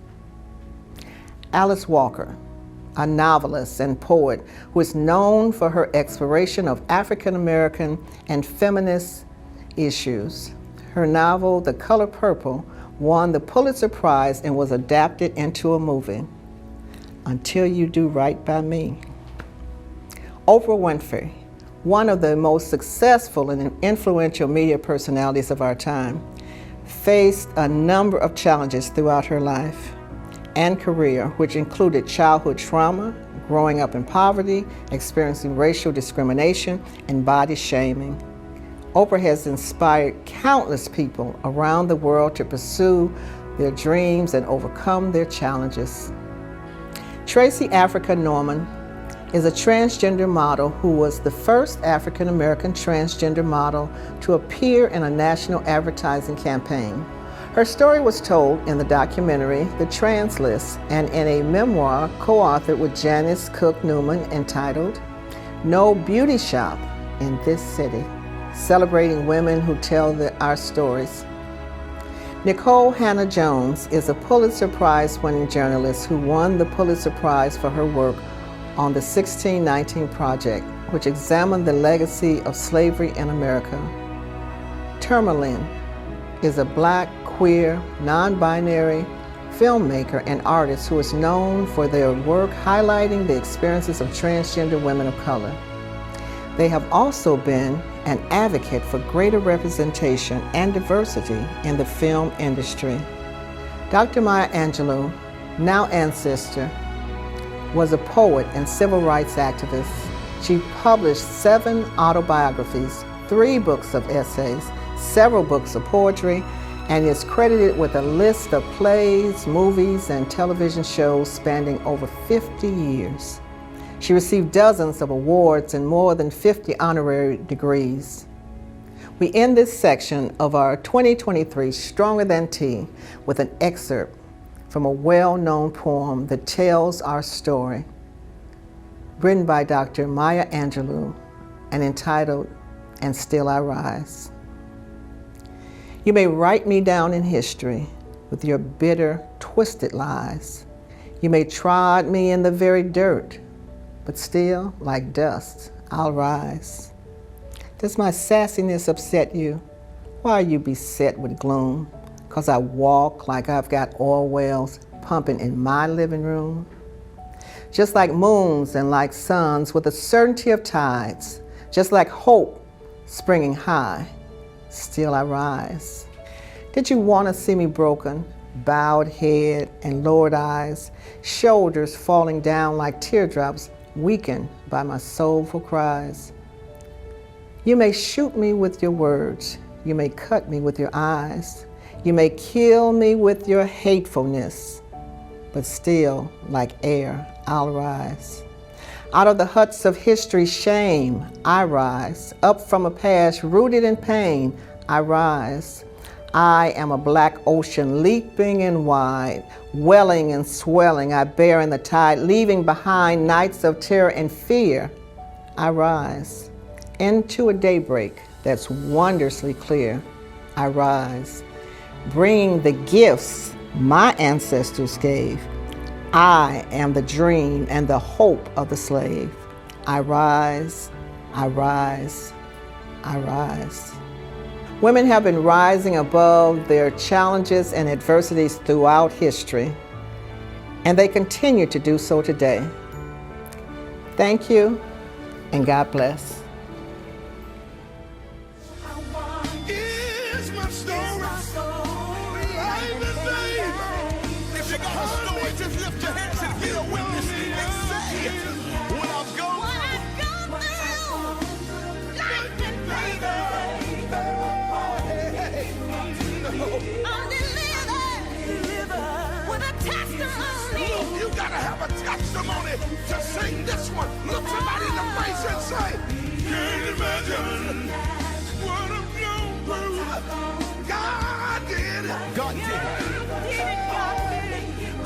Alice Walker, a novelist and poet who is known for her exploration of African American and feminist issues. Her novel, The Color Purple, won the Pulitzer Prize and was adapted into a movie, Until You Do Right by Me. Oprah Winfrey, one of the most successful and influential media personalities of our time, faced a number of challenges throughout her life and career, which included childhood trauma, growing up in poverty, experiencing racial discrimination, and body shaming. Oprah has inspired countless people around the world to pursue their dreams and overcome their challenges. Tracy Africa Norman is a transgender model who was the first African American transgender model to appear in a national advertising campaign. Her story was told in the documentary, The Trans List, and in a memoir co-authored with Janice Cook Newman entitled, No Beauty Shop in This City, celebrating women who tell our stories. Nicole Hannah-Jones is a Pulitzer Prize-winning journalist who won the Pulitzer Prize for her work on the 1619 Project, which examined the legacy of slavery in America. Tourmaline is a Black, queer, non-binary, filmmaker, and artist who is known for their work highlighting the experiences of transgender women of color. They have also been an advocate for greater representation and diversity in the film industry. Dr. Maya Angelou, now ancestor, was a poet and civil rights activist. She published 7 autobiographies, 3 books of essays, several books of poetry, and is credited with a list of plays, movies, and television shows spanning over 50 years. She received dozens of awards and more than 50 honorary degrees. We end this section of our 2023 Stronger Than T with an excerpt from a well-known poem that tells our story, written by Dr. Maya Angelou and entitled, "And Still I Rise." You may write me down in history with your bitter, twisted lies. You may trod me in the very dirt, but still, like dust, I'll rise. Does my sassiness upset you? Why are you beset with gloom? 'Cause I walk like I've got oil wells pumping in my living room? Just like moons and like suns with the certainty of tides, just like hope springing high, still I rise. Did you want to see me broken, bowed head and lowered eyes, shoulders falling down like teardrops, weakened by my soulful cries? You may shoot me with your words, you may cut me with your eyes, you may kill me with your hatefulness, but still, like air, I'll rise. Out of the huts of history's shame, I rise. Up from a past rooted in pain, I rise. I am a black ocean leaping and wide, welling and swelling, I bear in the tide, leaving behind nights of terror and fear. I rise. Into a daybreak that's wondrously clear, I rise. Bringing the gifts my ancestors gave, I am the dream and the hope of the slave. I rise, I rise, I rise. Women have been rising above their challenges and adversities throughout history, and they continue to do so today. Thank you, and God bless. Testimony to sing this one. Look somebody in the face and say, can't imagine what I'm going through. God did it. God did it.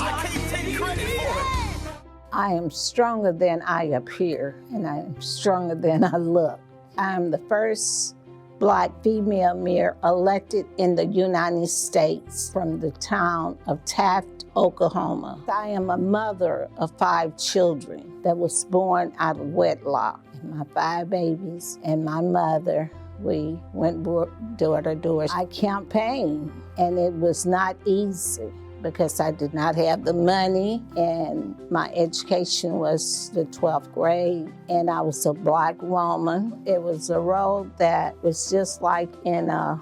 I can't take credit for it. I am stronger than I appear, and I am stronger than I look. I am the first Black female mayor elected in the United States from the town of Taft, Oklahoma. I am a mother of 5 children that was born out of wedlock. My 5 babies and my mother, we went door to door. I campaigned, and it was not easy because I did not have the money, and my education was the 12th grade, and I was a Black woman. It was a road that was just like in a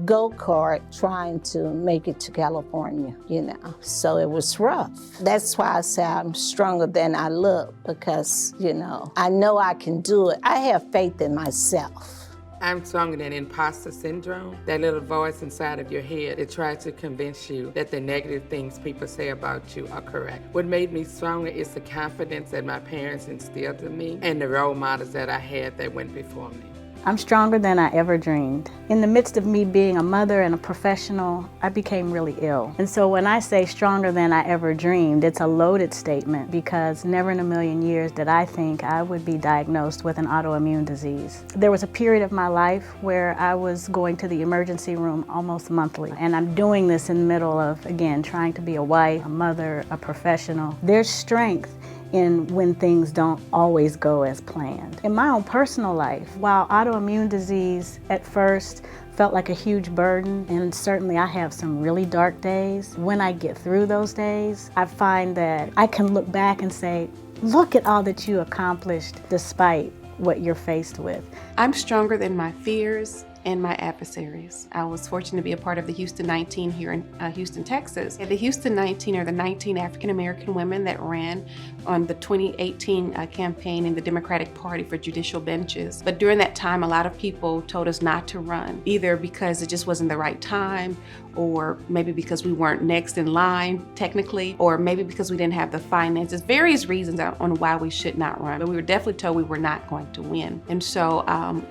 go-kart trying to make it to California, you know. So it was rough. That's why I say I'm stronger than I look, because, you know I can do it. I have faith in myself. I'm stronger than imposter syndrome, that little voice inside of your head that tries to convince you that the negative things people say about you are correct. What made me stronger is the confidence that my parents instilled in me and the role models that I had that went before me. I'm stronger than I ever dreamed. In the midst of me being a mother and a professional, I became really ill. And so when I say stronger than I ever dreamed, it's a loaded statement, because never in a million years did I think I would be diagnosed with an autoimmune disease. There was a period of my life where I was going to the emergency room almost monthly. And I'm doing this in the middle of, again, trying to be a wife, a mother, a professional. There's strength in when things don't always go as planned. In my own personal life, while autoimmune disease at first felt like a huge burden, and certainly I have some really dark days. When I get through those days, I find that I can look back and say, look at all that you accomplished despite what you're faced with. I'm stronger than my fears and my adversaries. I was fortunate to be a part of the Houston 19 here in Houston, Texas. And the Houston 19 are the 19 African-American women that ran on the 2018 campaign in the Democratic Party for judicial benches. But during that time, a lot of people told us not to run, either because it just wasn't the right time, or maybe because we weren't next in line technically, or maybe because we didn't have the finances, various reasons on why we should not run. But we were definitely told we were not going to win. And so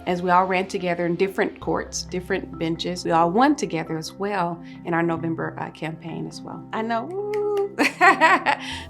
as we all ran together in different courts, different benches, we all won together as well in our November campaign as well. I know.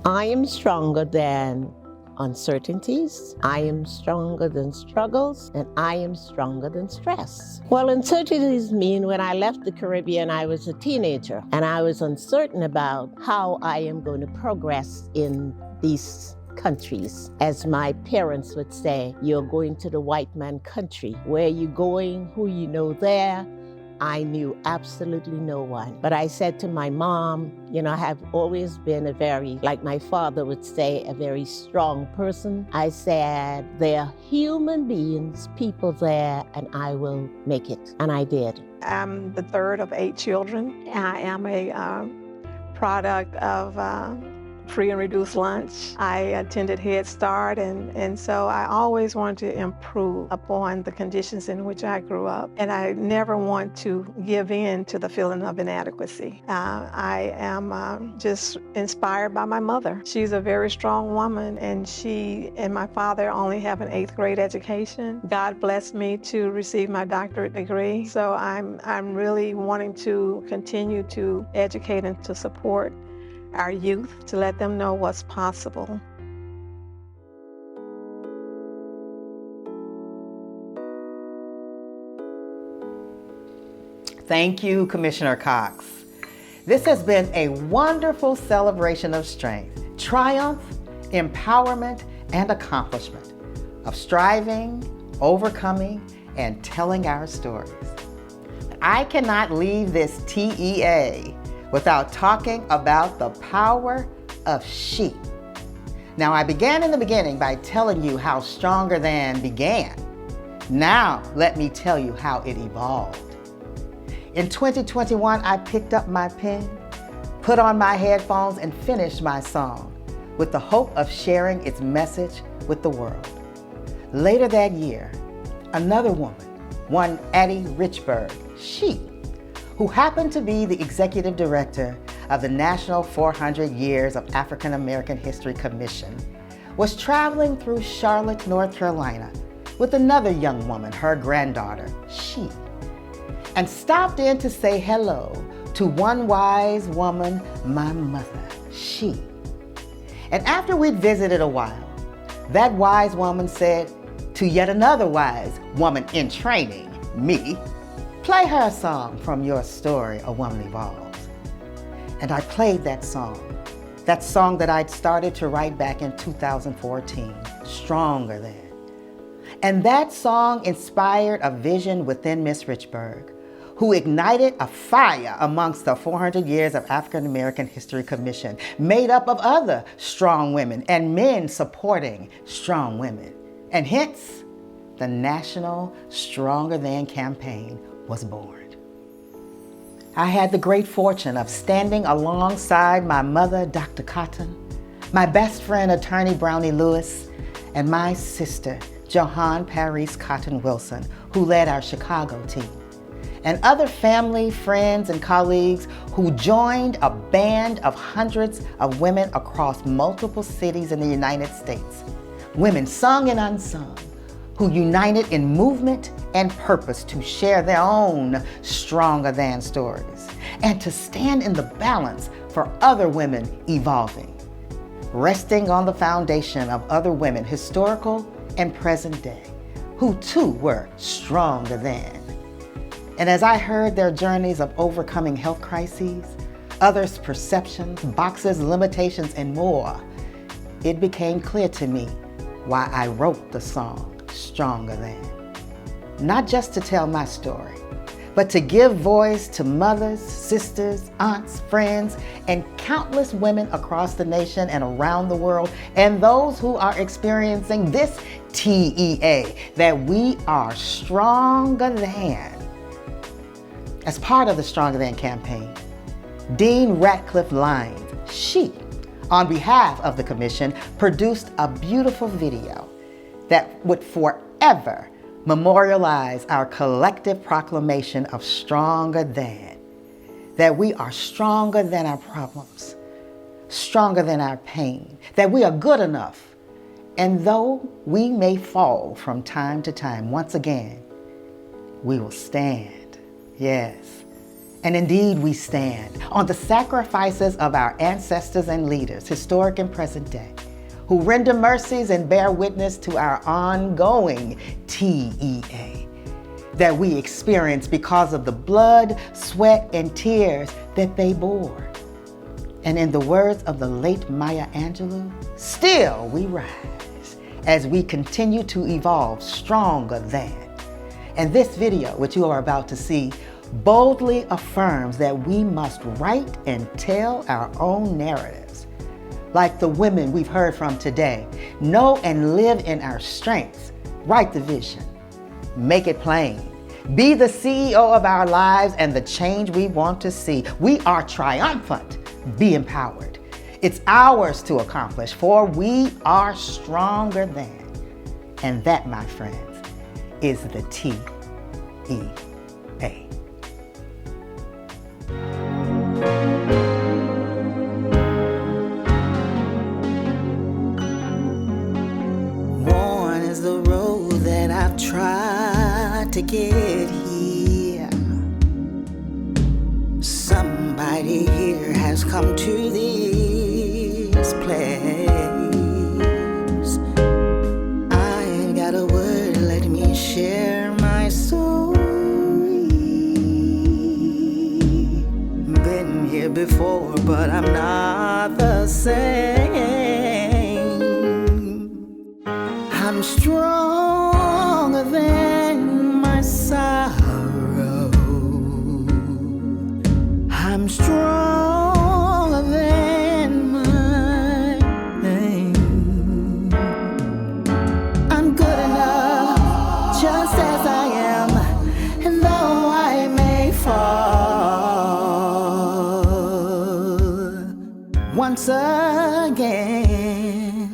I am stronger than uncertainties, I am stronger than struggles, and I am stronger than stress. Well, uncertainties mean when I left the Caribbean, I was a teenager, and I was uncertain about how I am going to progress in these countries. As my parents would say, you're going to the white man country. Where are you going? Who you know there? I knew absolutely no one. But I said to my mom, you know, I have always been a very, like my father would say, a very strong person. I said, there are human beings, people there, and I will make it. And I did. I'm the third of 8 children. I am a product of free and reduced lunch. I attended Head Start, and so I always wanted to improve upon the conditions in which I grew up. And I never want to give in to the feeling of inadequacy. I am just inspired by my mother. She's a very strong woman, and she and my father only have an 8th grade education. God blessed me to receive my doctorate degree. So I'm really wanting to continue to educate and to support our youth, to let them know what's possible. Thank you, Commissioner Cox. This has been a wonderful celebration of strength, triumph, empowerment, and accomplishment, of striving, overcoming, and telling our stories. I cannot leave this T.E.A. without talking about the power of she. Now, I began in the beginning by telling you how Stronger Than began. Now, let me tell you how it evolved. In 2021, I picked up my pen, put on my headphones, and finished my song with the hope of sharing its message with the world. Later that year, another woman, one Addie Richburg, she, who happened to be the executive director of the National 400 Years of African American History Commission, was traveling through Charlotte, North Carolina with another young woman, her granddaughter, she, and stopped in to say hello to one wise woman, my mother, she. And after we'd visited a while, that wise woman said to yet another wise woman in training, me, play her a song from your story, A Woman Evolves. And I played that song that I'd started to write back in 2014, Stronger Than. And that song inspired a vision within Miss Richburg, who ignited a fire amongst the 400 Years of African American History Commission, made up of other strong women and men supporting strong women. And hence, the National Stronger Than campaign was born. I had the great fortune of standing alongside my mother, Dr. Cotton, my best friend, Attorney Brownie Lewis, and my sister, Johan Paris Cotton Wilson, who led our Chicago team, and other family, friends, and colleagues who joined a band of hundreds of women across multiple cities in the United States. Women sung and unsung, who united in movement and purpose to share their own Stronger Than stories and to stand in the balance for other women evolving, resting on the foundation of other women, historical and present day, who too were stronger than. And as I heard their journeys of overcoming health crises, others' perceptions, boxes, limitations, and more, it became clear to me why I wrote the song Stronger Than. Not just to tell my story, but to give voice to mothers, sisters, aunts, friends, and countless women across the nation and around the world, and those who are experiencing this T.E.A, that we are stronger than. As part of the Stronger Than campaign, Dean Ratcliffe Lyons, she, on behalf of the commission, produced a beautiful video that would forever memorialize our collective proclamation of stronger than, that we are stronger than our problems, stronger than our pain, that we are good enough. And though we may fall from time to time, once again, we will stand. Yes. And indeed we stand on the sacrifices of our ancestors and leaders, historic and present day, who render mercies and bear witness to our ongoing T.E.A. that we experience because of the blood, sweat, and tears that they bore. And in the words of the late Maya Angelou, still we rise as we continue to evolve stronger than. And this video, which you are about to see, boldly affirms that we must write and tell our own narratives. Like the women we've heard from today, know and live in our strengths, write the vision, make it plain, be the CEO of our lives and the change we want to see. We are triumphant, be empowered. It's ours to accomplish, for we are stronger than. And that, my friends, is the T.E.A. Worn is the road that I've tried to get here. Somebody here has come to this place. I ain't got a word, let me share my story. Been here before, but I'm not the same. I'm stronger than my sorrow. I'm stronger than my pain. I'm good enough just as I am, and though I may fall once again,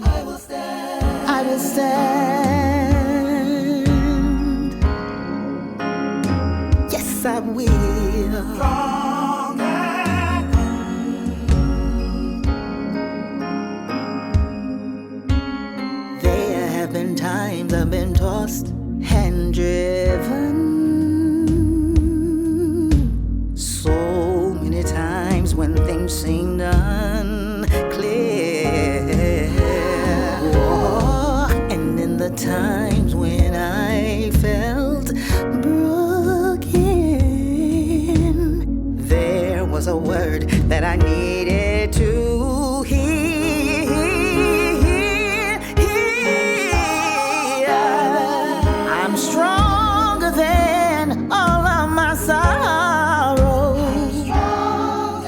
I will stand. I will stand. Yes, I will. There have been times I've been tossed and driven. So many times when things seemed unclear. Oh, and in the times when I felt broken, there was a word that I needed to hear. I'm stronger than all of my sorrows.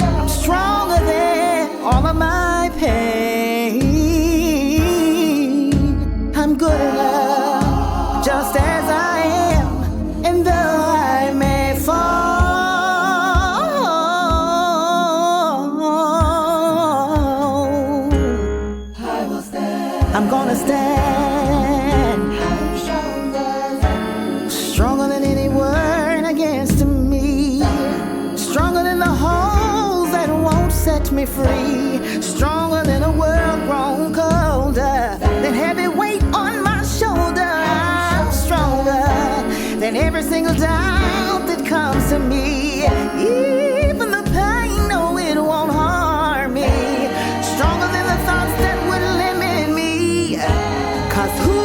I'm stronger than all of my pain. I'm good enough just as I am, and though I may fall, I will stand. I'm gonna stand. I'm stronger than any word against me. Stronger than the holes that won't set me free. Stronger than a world grown colder. Than heavy weight on my shoulder. I'm stronger than every single doubt that comes to me. Even the pain, no, it won't harm me. Stronger than the thoughts that would limit me. 'Cause who